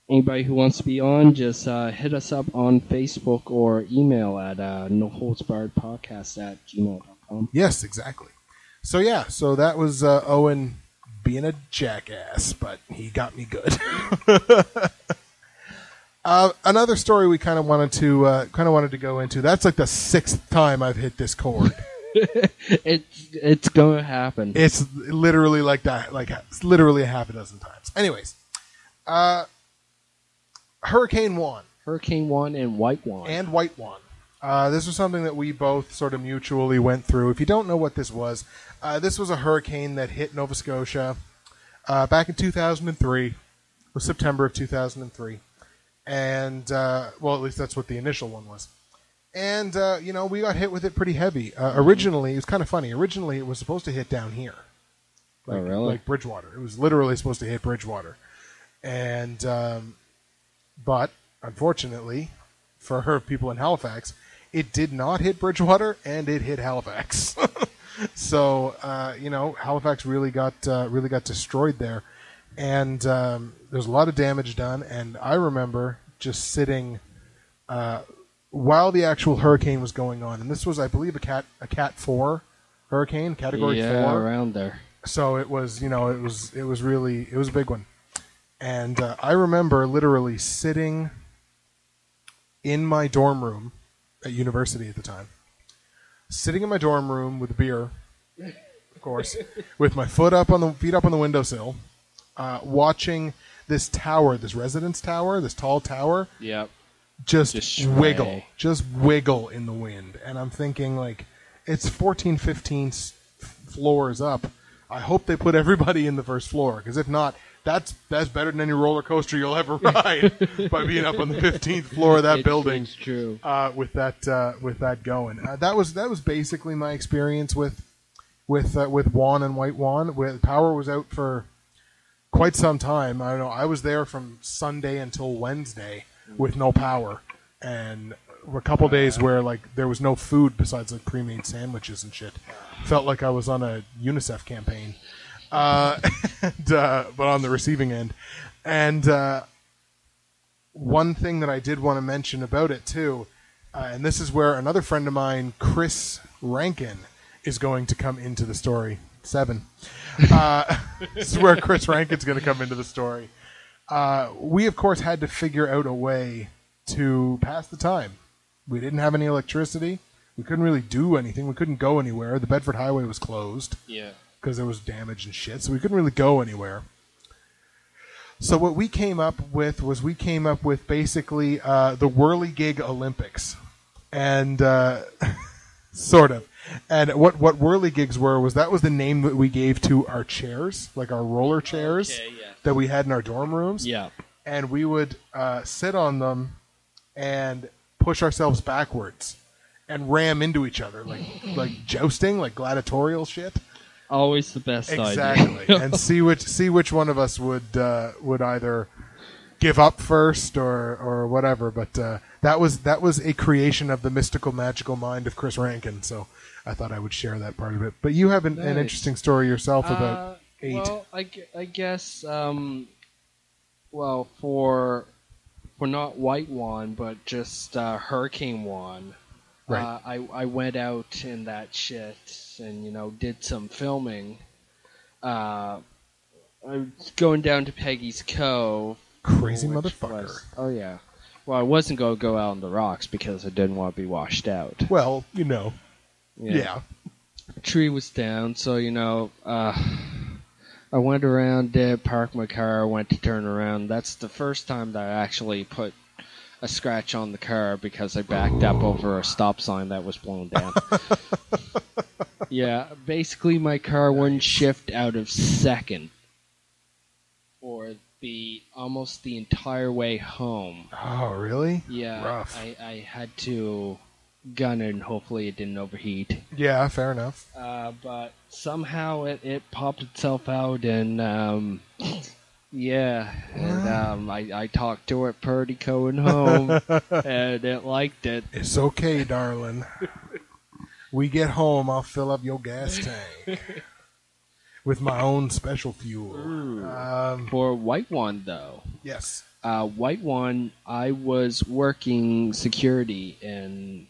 Anybody who wants to be on, just hit us up on Facebook or email at noholdsbarredpodcast@gmail.com. Yes, exactly. So yeah, so that was Owen being a jackass, but he got me good. Another story we kind of wanted to go into. That's like the 6th time I've hit this chord. It's going to happen. It's literally like that. Like it's literally a half a dozen times. Anyways, Hurricane Juan and White Juan. This was something that we both sort of mutually went through. If you don't know what this was a hurricane that hit Nova Scotia back in 2003. It was September of 2003. And, well, at least that's what the initial one was. And, we got hit with it pretty heavy. Originally, it was kind of funny. Originally, it was supposed to hit down here. Like, oh, really? Like Bridgewater. It was literally supposed to hit Bridgewater. And, but, unfortunately, for her people in Halifax, it did not hit Bridgewater, and it hit Halifax. So, Halifax really got destroyed there. And there's a lot of damage done. And I remember just sitting while the actual hurricane was going on. And this was, I believe, a Cat 4 hurricane, Category 4. Yeah, around there. So it was, it was a big one. And I remember literally sitting in my dorm room at university at the time. Sitting in my dorm room with a beer, of course, with my feet up on the windowsill, watching this tower, this residence tower, this tall tower, yep, just wiggle in the wind. And I'm thinking, like, it's 14, 15 floors up. I hope they put everybody in the first floor, because if not, that's better than any roller coaster you'll ever ride by being up on the 15th floor of that building. It's true. With that going. That was basically my experience with Juan and White Juan. Power was out for quite some time. I don't know. I was there from Sunday until Wednesday with no power, and a couple days where like there was no food besides like pre-made sandwiches and shit. Felt like I was on a UNICEF campaign, but on the receiving end. And one thing that I did want to mention about it too, and this is where another friend of mine, Chris Rankin, is going to come into the story. 7. This is where Chris Rankin's going to come into the story. We, of course, had to figure out a way to pass the time. We didn't have any electricity. We couldn't really do anything. We couldn't go anywhere. The Bedford Highway was closed. Yeah. Because there was damage and shit, so we couldn't really go anywhere. So what we came up with was basically the Whirligig Olympics. And sort of. And what Whirligigs was the name that we gave to our chairs, like our roller chairs that we had in our dorm rooms. Yeah. And we would sit on them and push ourselves backwards and ram into each other, like jousting, like gladiatorial shit. Always the best idea. Exactly. And see which one of us would either give up first or whatever. But that was a creation of the mystical, magical mind of Chris Rankin. So I thought I would share that part of it. But you have an interesting story yourself about 8. Well, I guess for not White Juan, but just Hurricane Juan. Right. I went out in that shit and did some filming. I was going down to Peggy's Cove. Crazy motherfucker. Oh yeah. Well, I wasn't going to go out on the rocks because I didn't want to be washed out. Well, yeah. The tree was down, so I went around it, parked my car, went to turn around. That's the first time that I actually put a scratch on the car because I backed up over a stop sign that was blown down. Yeah, basically my car wouldn't shift out of second for almost the entire way home. Oh, really? Yeah, rough. I had to gun it and hopefully it didn't overheat. Yeah, fair enough. But somehow it popped itself out and I talked to it pretty going home and it liked it. It's okay, darling. We get home, I'll fill up your gas tank with my own special fuel. For White One, though. Yes. White One, I was working security in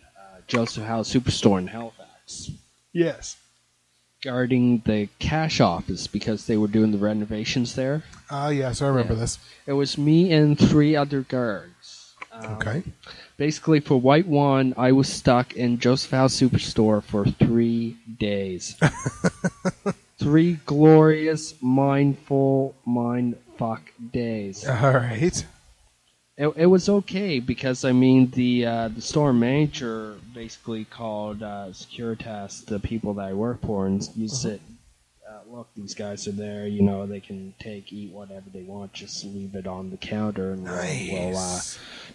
Joseph House Superstore in Halifax. Yes. Guarding the cash office because they were doing the renovations there. Yes, I remember this. It was me and 3 other guards. Okay. Basically, for White One, I was stuck in Joseph House Superstore for 3 days. 3 glorious, mindful, mindfuck days. All right. It was okay because the store manager basically called Securitas, the people that I work for, and you said, "Look, these guys are there. They can eat whatever they want. Just leave it on the counter, and we'll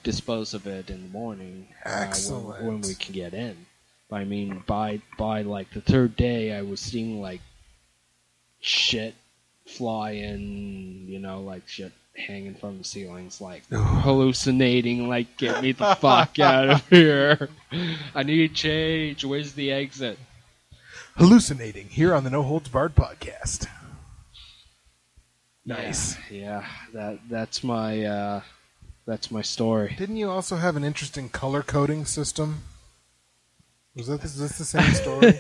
dispose of it in the morning. Excellent. When we can get in." But by like the 3rd day, I was seeing like shit flying, like shit hanging from the ceilings, like hallucinating, like get me the fuck out of here. I need change. Where's the exit? Hallucinating here on the No Holds Barred podcast. Nice. Yeah, that's my story. Didn't you also have an interesting color coding system? Is this the same story?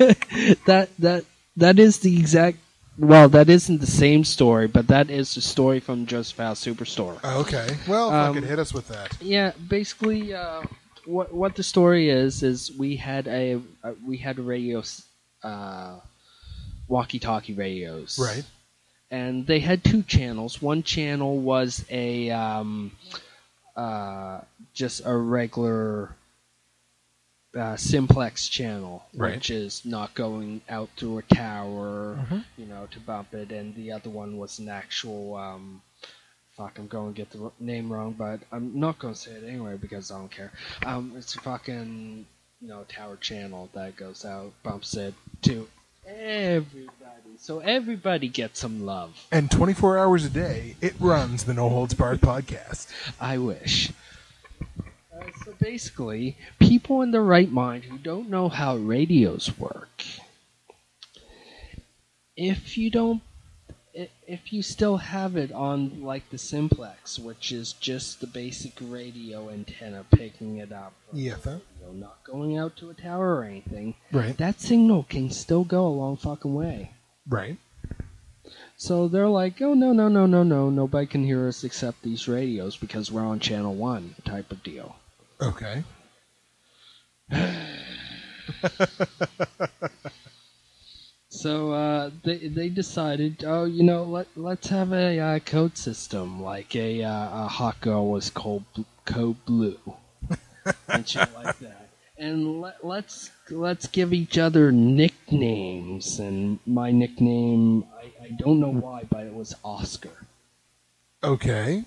that is the exact. Well, that isn't the same story, but that is the story from Joseph House Superstore. Okay. Well, if I could hit us with that. Yeah, basically, what the story is we had a radio, walkie-talkie radios, right? And they had 2 channels. One channel was a just a regular simplex channel, right, which is not going out through a tower, to bump it, and the other one was an actual fuck, I'm going to get the name wrong, but I'm not going to say it anyway because I don't care. It's a fucking, tower channel that goes out, bumps it to everybody. So everybody gets some love. And 24 hours a day, it runs the No Holds Barred podcast. I wish. So basically, people in their right mind who don't know how radios work, if you still have it on like the simplex, which is just the basic radio antenna picking it up, not going out to a tower or anything, right? That signal can still go a long fucking way, right? So they're like, oh no, nobody can hear us except these radios because we're on channel 1 type of deal. Okay. So they decided, let's have a code system like a hot girl was code blue and shit like that, and let's give each other nicknames. And my nickname, I don't know why, but it was Oscar. Okay.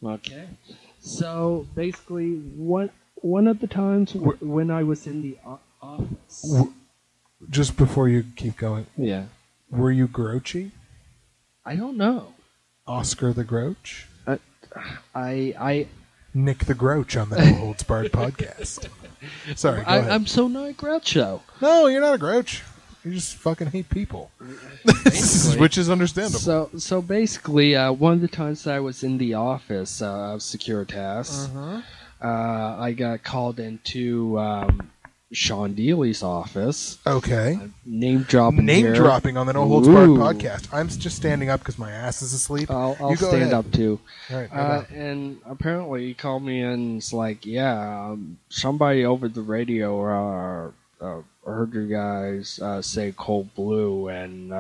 Okay. So basically, one of the times when I was in the office. Just before you keep going. Yeah. Were you grouchy? I don't know. Oscar the Grouch? I Nick the Grouch on the No Holds Barred podcast. Sorry, go ahead. I'm so not a Groucho. No, you're not a Grouch. You just fucking hate people. Which is understandable. So basically, one of the times that I was in the office of Securitas, I got called into Sean Dealey's office. Okay. Name dropping on the No Holds Barred podcast. I'm just standing up because my ass is asleep. I'll stand up too. All right, and apparently he called me and it's like, somebody over the radio heard you guys say cold blue, and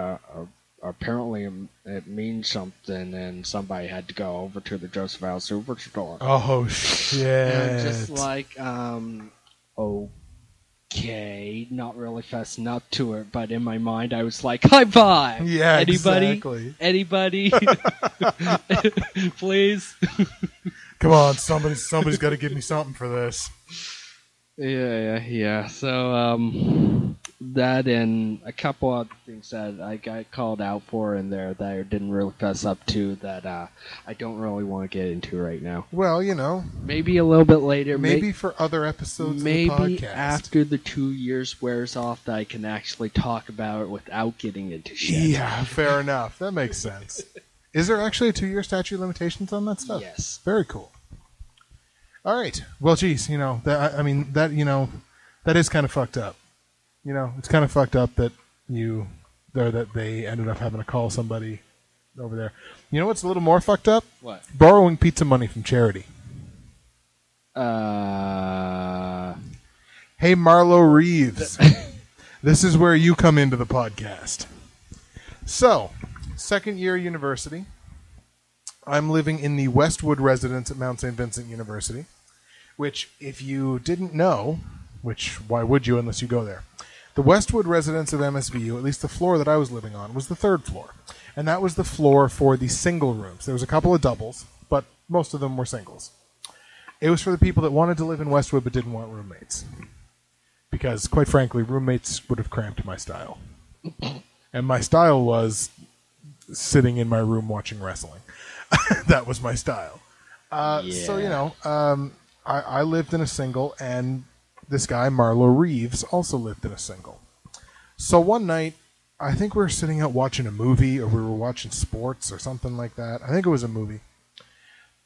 apparently it means something, and somebody had to go over to the Joseph Al Superstore. Oh shit! And just like okay, not really fessing up to it, but in my mind I was like, high five! Yeah, anybody? exactly. Anybody? Please? Come on, somebody's got to give me something for this. Yeah. So, that and a couple other things that I got called out for in there that I didn't really fess up to that I don't really want to get into right now. Well, maybe a little bit later. Maybe for other episodes of the podcast. Maybe after the 2 years wears off that I can actually talk about it without getting into shit. Yeah, fair enough. That makes sense. Is there actually a 2-year statute of limitations on that stuff? Yes. Very cool. All right. Well, geez, that is kind of fucked up. It's kind of fucked up that they ended up having to call somebody over there. You know what's a little more fucked up? What? Borrowing pizza money from charity. Hey, Marlo Reeves. This is where you come into the podcast. So, second year university. I'm living in the Westwood residence at Mount St. Vincent University, which, if you didn't know, which why would you unless you go there, the Westwood residence of MSVU, at least the floor that I was living on, was the third floor. And that was the floor for the single rooms. There was a couple of doubles, but most of them were singles. It was for the people that wanted to live in Westwood but didn't want roommates. Because, quite frankly, roommates would have cramped my style. And my style was sitting in my room watching wrestling. That was my style. So, I lived in a single, and this guy, Marlo Reeves, also lived in a single. So one night, I think we were sitting out watching a movie, or we were watching sports or something like that. I think it was a movie.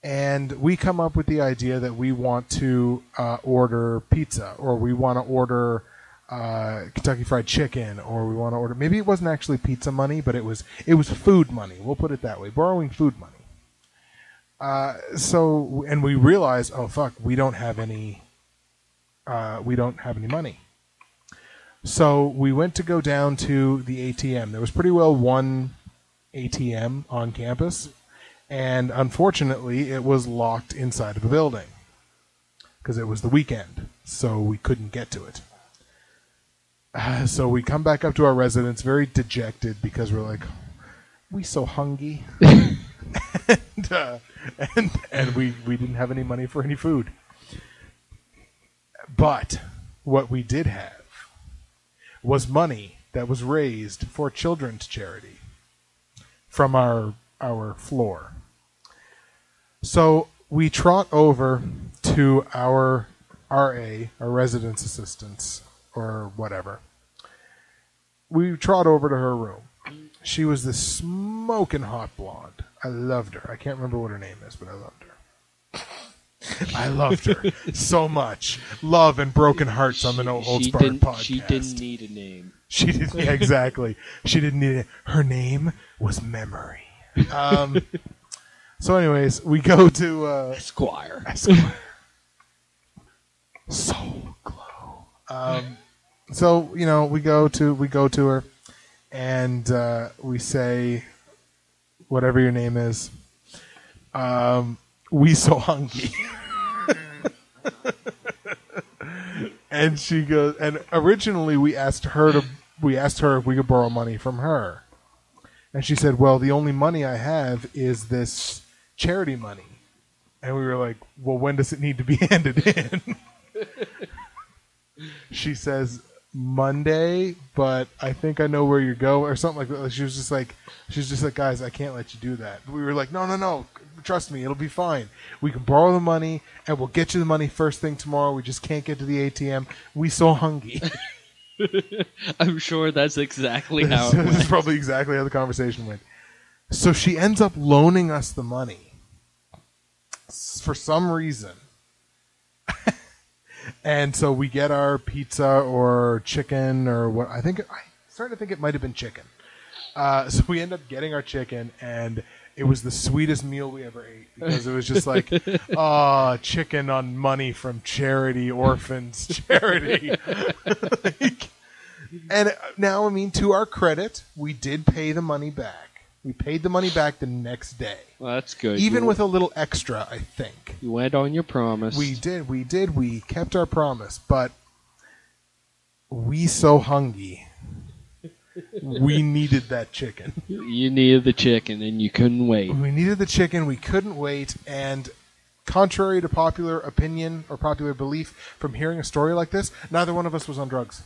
And we come up with the idea that we want to order pizza, or we want to order Kentucky Fried Chicken, or we want to order... Maybe it wasn't actually pizza money, but it was food money. We'll put it that way. Borrowing food money. And we realized, oh fuck, we don't have any money. So we went to go down to the ATM. There was pretty well one ATM on campus, and unfortunately it was locked inside of a building because it was the weekend, so we couldn't get to it. So we come back up to our residence very dejected because we're like, we so hungry. and we didn't have any money for any food. But what we did have was money that was raised for children's charity from our floor. So we trot over to our RA, our residence assistants, or whatever. We trot over to her room. She was this smoking hot blonde. I loved her. I can't remember what her name is, but I loved her. I loved her so much. Love and broken hearts on the No Holds Barred podcast. She didn't need a name. She didn't. Yeah, exactly. She didn't need it. Her name was Memory. So, anyways, we go to Esquire. Soul Glow. So we go to her, and we say, whatever your name is. We so hungry. And she goes, and originally we asked her if we could borrow money from her. And she said, well, the only money I have is this charity money. And we were like, well, when does it need to be handed in? She says, Monday, but I think I know where you go, or something like that. She was just like, guys, I can't let you do that. We were like, no, trust me, it'll be fine. We can borrow the money, and we'll get you the money first thing tomorrow. We just can't get to the ATM. We so hungry. I'm sure that's exactly how it went. That's probably exactly how the conversation went. So she ends up loaning us the money for some reason. And so we get our pizza or chicken or what. I started to think it might have been chicken. So we end up getting our chicken, and it was the sweetest meal we ever ate, because it was just like, chicken on money from charity, orphans charity. And now, to our credit, we did pay the money back. We paid the money back the next day. Well, that's good. Even with a little extra, I think. You went on your promise. We did. We kept our promise, but we so hungry. We needed that chicken. You needed the chicken, and you couldn't wait. We needed the chicken. We couldn't wait. And contrary to popular opinion or popular belief from hearing a story like this, neither one of us was on drugs.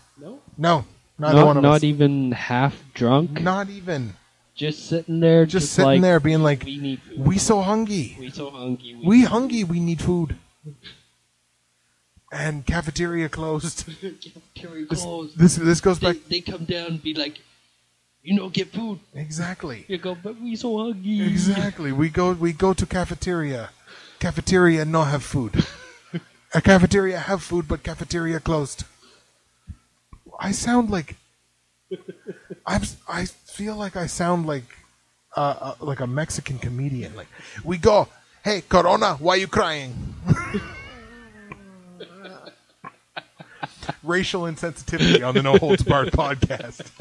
No, neither one of us. Not even half drunk? Not even. Just sitting there. Just sitting there being like, we need food. We so hungry. We so hungry. We hungry. We need food. And cafeteria closed. Cafeteria closed. This goes back. They come down and be like, get food. Exactly. You go, but we so hungry. Exactly. We go to cafeteria. Cafeteria no have food. A cafeteria have food, but cafeteria closed. I sound like I feel like I sound like a Mexican comedian. Like, we go, hey Corona, why you crying? Racial insensitivity on the No Holds Barred podcast.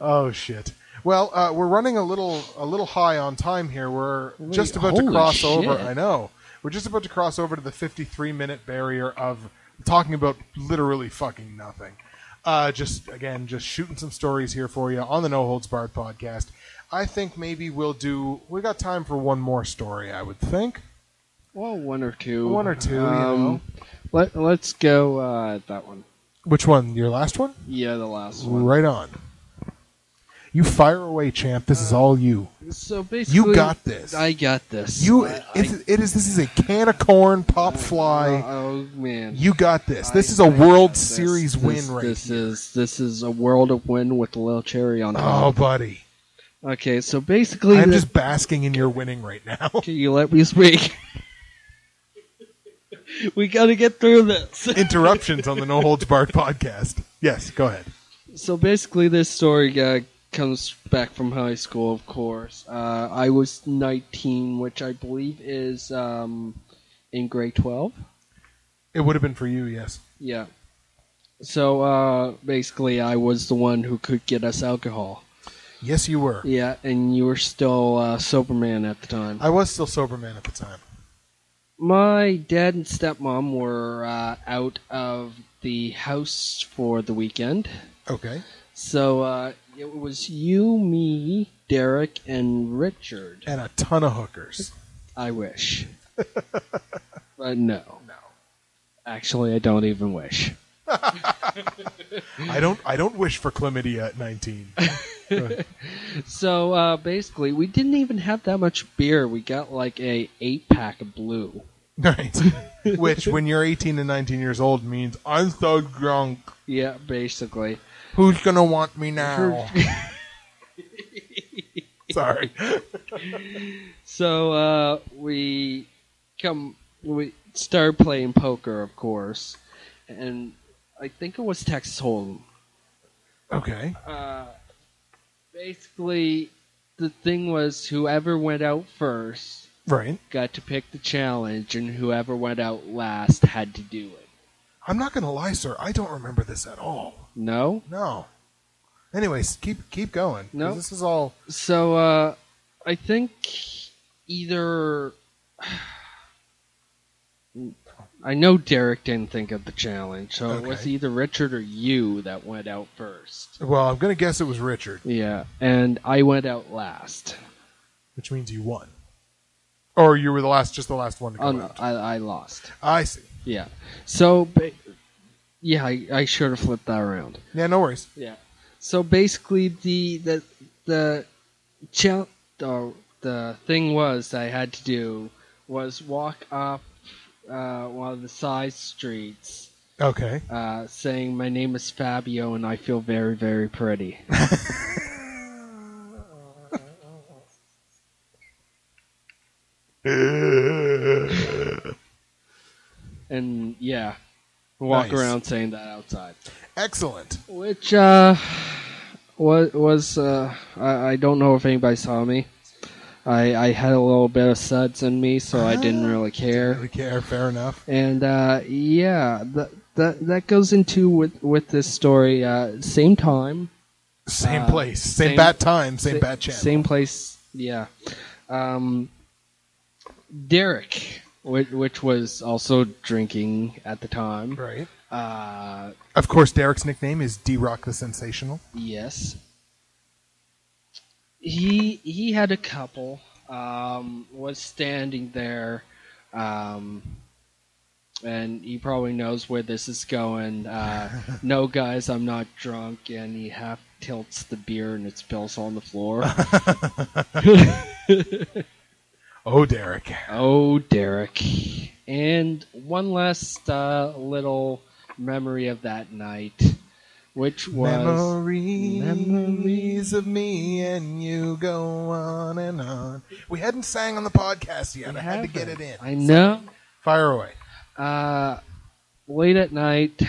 Oh shit. Well, we're running a little high on time here. We're just about to cross over. I know. We're just about to cross over to the 53-minute barrier of talking about literally fucking nothing. Just shooting some stories here for you on the No Holds Barred podcast. I think maybe we got time for one more story, I would think. Well, one or two. Let's go that one. Which one? Your last one? Yeah, the last one. Right on. You fire away, champ. This is all you. So basically, you got this. I got this. This is a can of corn, pop fly. Oh man, you got this. This is a World Series win right here. This is a world of win with a little cherry on top. Oh, buddy. Okay, so basically, I'm just basking in your winning right now. Can you let me speak? We got to get through this. Interruptions on the No Holds Barred podcast. Yes, go ahead. So basically, this story comes back from high school, of course. I was 19, which I believe is in grade 12. It would have been for you, yes. Yeah. So basically, I was the one who could get us alcohol. Yes, you were. Yeah, and you were still sober man at the time. I was still sober man at the time. My dad and stepmom were out of the house for the weekend. Okay. So It was you, me, Derek, and Richard. And a ton of hookers. I wish. But no. Actually, I don't even wish. I don't wish for chlamydia at 19. So basically, we didn't even have that much beer. We got like a 8-pack of Blue. Right. Which, when you're 18 and 19 years old, means I'm so drunk. Yeah, basically. Who's gonna want me now? Sorry. So we started playing poker, of course, and I think it was Texas Hold'em. Okay. Basically, the thing was whoever went out first Right. got to pick the challenge, and whoever went out last had to do it. I'm not gonna lie, sir. I don't remember this at all. No? No. Anyways, keep going. No. This is all. So, I think either... I know Derek didn't think of the challenge, so it was Okay. either Richard or you that went out first. Well, I'm gonna guess it was Richard, Yeah, and I went out last. which means you won. Or you were just the last one to Oh, come no, out. I lost. I see. Yeah. So, I should have flipped that around. Yeah, no worries. Yeah. So basically, the thing was I had to do was walk up one of the side streets, Okay. saying my name is Fabio and I feel very, very pretty. And yeah, walk Nice. around saying that outside. Excellent. Which was I don't know if anybody saw me. I had a little bit of suds in me, so I didn't really care. Didn't really care. Fair enough. And yeah, that goes into with this story. Same time, Same place, same bat time, same bat channel. same place. Yeah. Derek, which was also drinking at the time. Right. Of course, Derek's nickname is D-Rock the Sensational. Yes. He had a couple. Was standing there, and he probably knows where this is going. No, guys, I'm not drunk, and he half tilts the beer and it spills on the floor. Oh, Derek. Oh, Derek. And one last little memory of that night, which was... Memories of me and you go on and on. We hadn't sang on the podcast yet. I had to get it in. I know. Fire away. Late at night,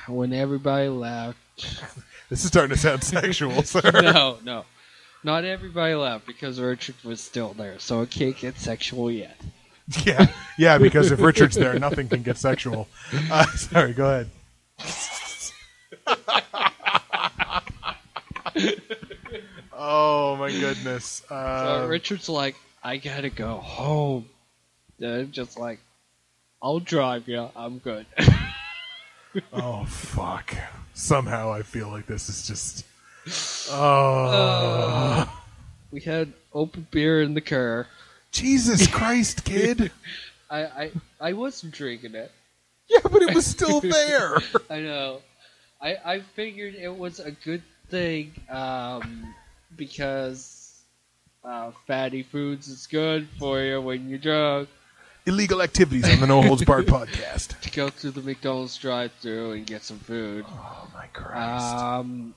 when everybody left... This is starting to sound sexual, sir. No. Not everybody left, because Richard was still there, so it can't get sexual yet. Yeah, because if Richard's there, nothing can get sexual. Sorry, go ahead. Oh, my goodness. So Richard's like, I gotta go home. And I'm just like, I'll drive you. I'm good. Oh, fuck. Somehow I feel like this is just... We had open beer in the car. Jesus Christ, kid. I wasn't drinking it. Yeah, but it was still there. I know. I figured it was a good thing because fatty foods is good for you when you're drunk. Illegal activities on the No Holds Barred podcast. To go through the McDonald's drive-thru and get some food. Oh, my Christ.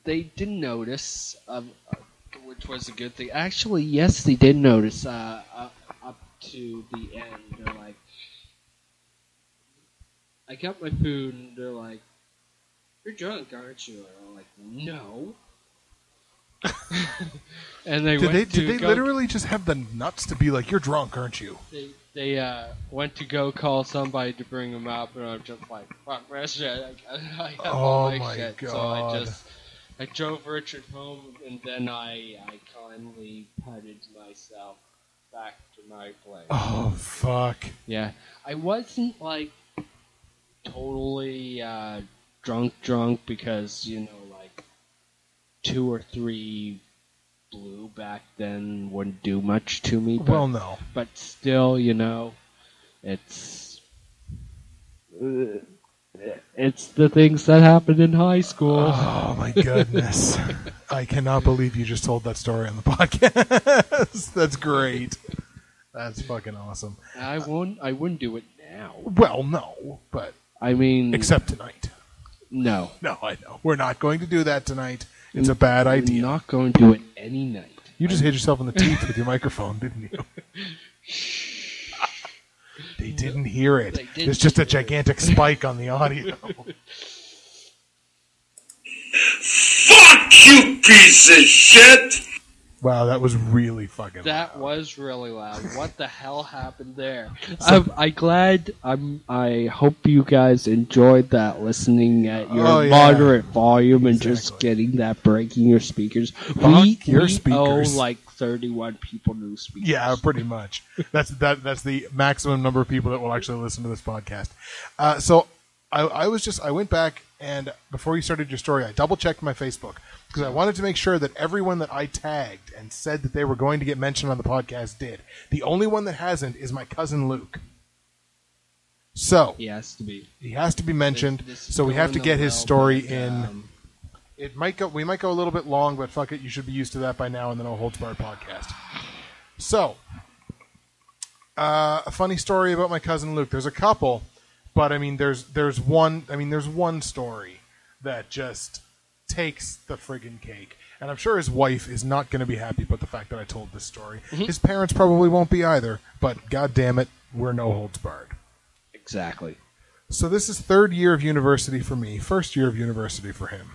They didn't notice, which was a good thing. Actually, yes, they did notice up to the end. They're like, I got my food, and they're like, you're drunk, aren't you? And I'm like, no. And they Did they literally just have the nuts to be like, you're drunk, aren't you? They went to go call somebody to bring them up, and I'm just like, fuck my shit. I have all my shit. God. So I drove Richard home, and then I kindly patted myself back to my place. Oh, fuck. Yeah. I wasn't, like, totally drunk because, 2 or 3 blue back then wouldn't do much to me. But, Well, no. But still, you know, it's the things that happened in high school. Oh, my goodness. I cannot believe you just told that story on the podcast. That's great. That's fucking awesome. I wouldn't do it now. Well, no, but... I mean... Except tonight. No. No, I know. We're not going to do that tonight. It's a bad idea. You're not going to do it any night. You just hit yourself in the teeth with your microphone, didn't you? They didn't hear it. There's just a gigantic spike on the audio. Fuck you, piece of shit! Wow, that was really fucking That loud. was really loud. What the hell happened there? I hope you guys enjoyed that listening at your moderate volume and just getting that breaking your speakers. Fuck your speakers. Owe like 31 people new speakers. Yeah, pretty much. That's the maximum number of people that will actually listen to this podcast. So I went back, and before you started your story, I double checked my Facebook because I wanted to make sure that everyone that I tagged and said that they were going to get mentioned on the podcast did. The only one that hasn't is my cousin Luke. So He has to be. He has to be mentioned. This So we have to get his story in. It We might go a little bit long, but fuck it, you should be used to that by now in the No Holds Barred podcast. So, a funny story about my cousin Luke. There's a couple, but I mean, there's one story that just takes the friggin' cake, and I'm sure his wife is not going to be happy about the fact that I told this story. Mm-hmm. His parents probably won't be either, but god damn it, we're No Holds Barred. Exactly. So this is third year of university for me, first year of university for him.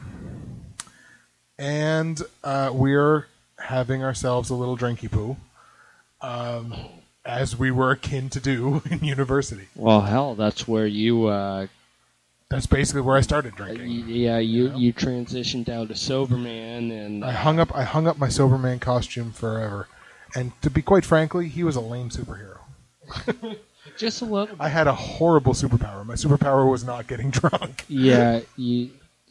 And we're having ourselves a little drinky poo, as we were akin to do in university. Well, hell, that's where you... That's basically where I started drinking. You transitioned out to sober man, and I hung up my sober man costume forever. And to be quite frankly, he was a lame superhero. Just a little bit. I had a horrible superpower. My superpower was not getting drunk. Yeah,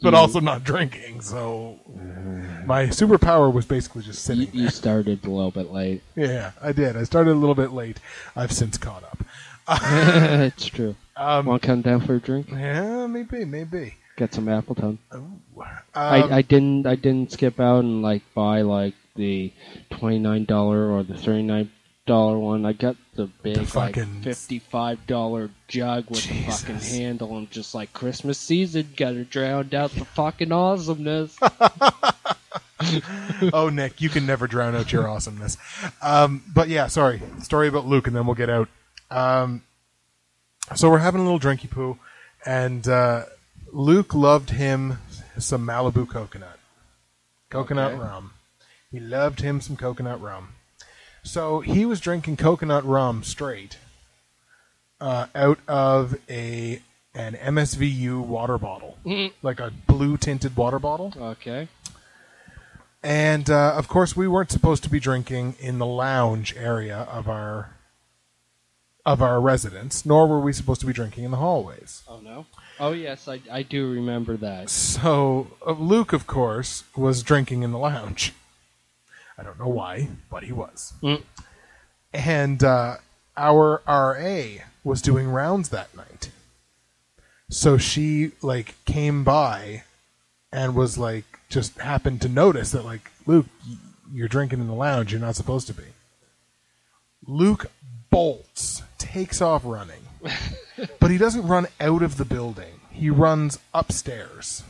but also not drinking, so my superpower was basically just sitting there. You started a little bit late. Yeah, I did. I started a little bit late. I've since caught up. It's true. Want to come down for a drink? Yeah, maybe. Get some Appleton. Ooh. I didn't skip out and buy the $29 or the $39 one. I got the big $55 jug with the fucking handle, and just like Christmas season, gotta drown out the fucking awesomeness. Oh, Nick, you can never drown out your awesomeness. But yeah, sorry. Story about Luke, and then we'll get out. So we're having a little drinky poo, and Luke loved him some Malibu coconut rum. He loved him some coconut rum. So he was drinking coconut rum straight out of an MSVU water bottle, like a blue tinted water bottle. Okay. And of course, we weren't supposed to be drinking in the lounge area of our residence, nor were we supposed to be drinking in the hallways. Oh no! Oh yes, I do remember that. So Luke, of course, was drinking in the lounge. I don't know why, but he was. And our RA was doing rounds that night. So she, came by and was, just happened to notice that, Luke, you're drinking in the lounge. You're not supposed to be. Luke bolts, takes off running. But he doesn't run out of the building. He runs upstairs.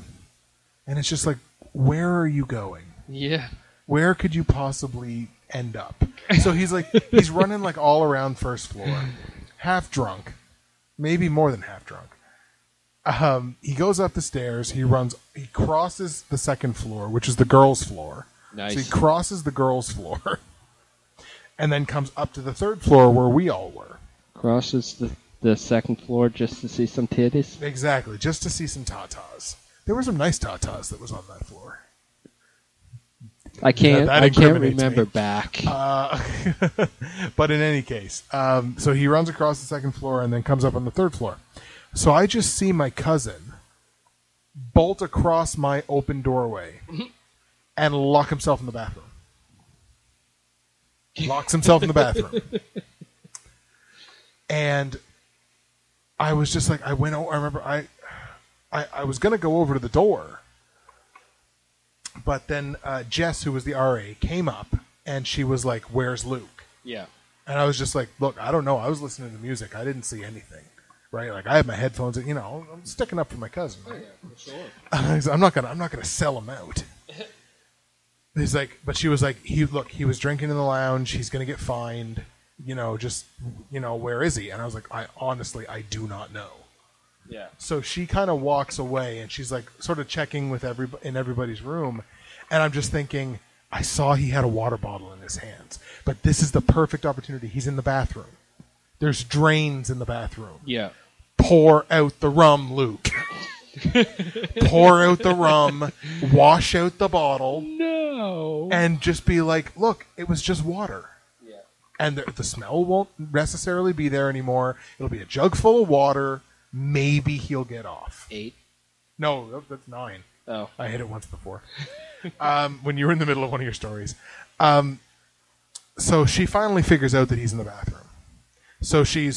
And it's just where are you going? Yeah. Where could you possibly end up? So he's he's running all around first floor, half drunk, maybe more than half drunk. He goes up the stairs. He crosses the second floor, which is the girls' floor. Nice. So he crosses the girls' floor, and then comes up to the third floor where we all were. Crosses the second floor just to see some titties? Exactly, just to see some tatas. There were some nice tatas that was on that floor. I can't remember me. back. But in any case, so he runs across the second floor and then comes up on the third floor. So I just see my cousin bolt across my open doorway and lock himself in the bathroom. Locks himself in the bathroom. And I was just like, I remember I was going to go over to the door. But then Jess, who was the RA, came up, and she was like, "Where's Luke?" Yeah. And I was just like, "Look, I don't know. I was listening to music. I didn't see anything, right? Like, I had my headphones. You know, I'm sticking up for my cousin. Right? Yeah, for sure. I'm not gonna sell him out." He's like, but she was like, he was drinking in the lounge. He's gonna get fined. You know, just where is he? And I was like, I do not know. Yeah. So she kind of walks away, and she's like, sort of checking with in everybody's room, and I'm just thinking, I saw he had a water bottle in his hands, but this is the perfect opportunity. He's in the bathroom. There's drains in the bathroom. Yeah. Pour out the rum, Luke. Pour out the rum. Wash out the bottle. No. And just be like, look, it was just water. Yeah. And the smell won't necessarily be there anymore. It'll be a jug full of water. Maybe he'll get off. 8? No, that's 9. Oh. I hit it once before. When you were in the middle of one of your stories. So she finally figures out that he's in the bathroom. So she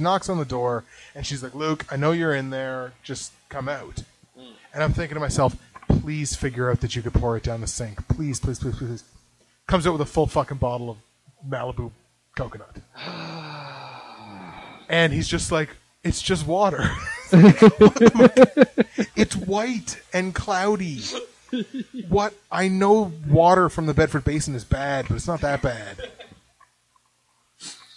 knocks on the door, and she's like, "Luke, I know you're in there. Just come out." And I'm thinking to myself, please figure out that you could pour it down the sink. Please, please, please, please. Comes out with a full fucking bottle of Malibu coconut. And he's just like, it's just water. It's white and cloudy. What? I know water from the Bedford Basin is bad, but it's not that bad.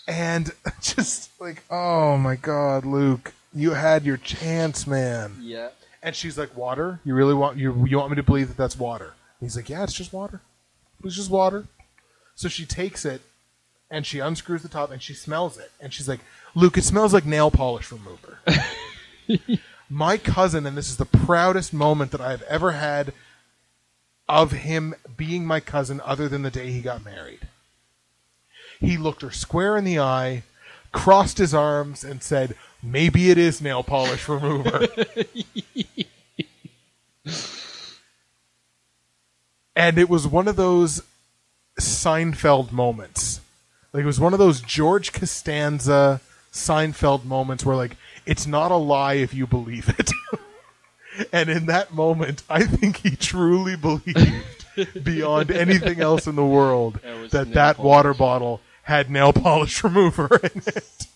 And just like, oh my God, Luke, you had your chance, man. Yeah. And she's like, water? You really want you want me to believe that that's water? And he's like, yeah, it's just water. It's just water. So she takes it, and she unscrews the top, and she smells it. And she's like, Luke, it smells like nail polish remover. My cousin, and this is the proudest moment that I've ever had of him being my cousin other than the day he got married. He looked her square in the eye, crossed his arms, and said, maybe it is nail polish remover. And it was one of those Seinfeld moments. Like, it was one of those George Costanza Seinfeld moments where, like, it's not a lie if you believe it. And in that moment, I think he truly believed beyond anything else in the world that water bottle had nail polish remover in it.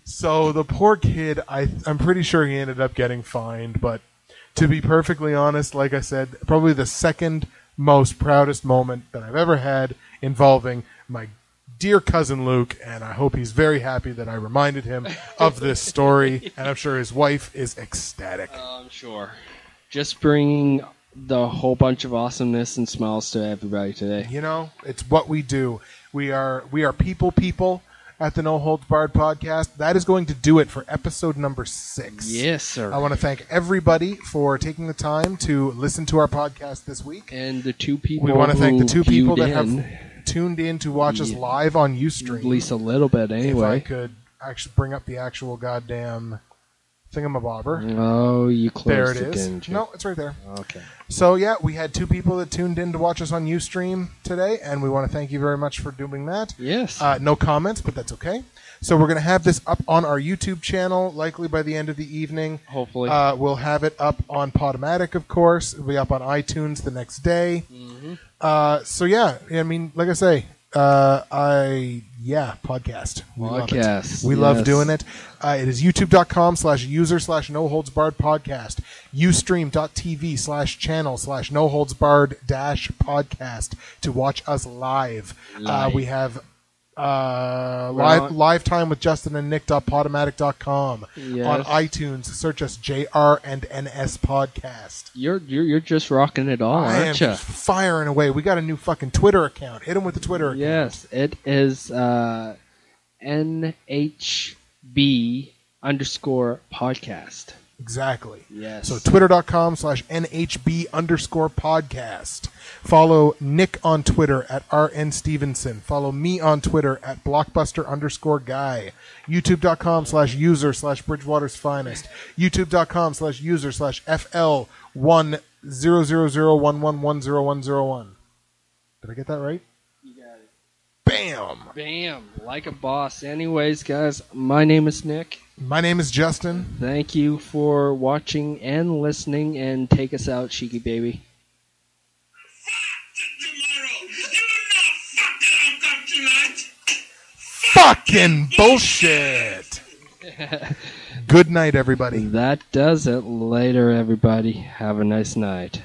So the poor kid, I'm pretty sure he ended up getting fined, but to be perfectly honest, like I said, probably the second most proudest moment that I've ever had involving my dear cousin Luke, and I hope he's very happy that I reminded him of this story, and I'm sure his wife is ecstatic. I'm sure. Just bringing the whole bunch of awesomeness and smiles to everybody today. You know, it's what we do. We are people at the No Holds Barred podcast. That is going to do it for episode number 6. Yes, sir. I want to thank everybody for taking the time to listen to our podcast this week. And the 2 people we want to thank the 2 people that in. have tuned in to watch us live on Ustream. At least a little bit, anyway. If I could actually bring up the actual goddamn thingamabobber. Oh, you closed there it it, is. didn't you? No, it's right there. Okay. So, yeah, we had 2 people that tuned in to watch us on Ustream today, and we want to thank you very much for doing that. Yes. No comments, but that's okay. So we're going to have this up on our YouTube channel, likely by the end of the evening. Hopefully. We'll have it up on Podomatic, of course. It'll be up on iTunes the next day. Mm-hmm. So, yeah, I mean, like I say, podcast. We love it. We love doing it. It is youtube.com/user/noholdsbarredpodcast, ustream.tv/channel/noholdsbarred-podcast to watch us live. We have live time with Justin and Nick.podomatic.com. Yes. On iTunes, search us JR and NS Podcast. You're just rocking it all, I am aren't you? just firing away. We got a new fucking Twitter account. Hit him with the Twitter account. Yes, it is NHB_podcast. Exactly. Yes. So twitter.com/NHB_podcast. Follow Nick on Twitter at RN Stevenson. Follow me on Twitter at Blockbuster_guy. YouTube.com/user/Bridgewater's Finest. YouTube.com/user/FL1 00011100101. Did I get that right? You got it. Bam! Bam! Like a boss. Anyways, guys, my name is Nick. My name is Justin. Thank you for watching and listening, and take us out, Cheeky Baby. Fucking bullshit! Good night, everybody. That does it. Later, everybody. Have a nice night.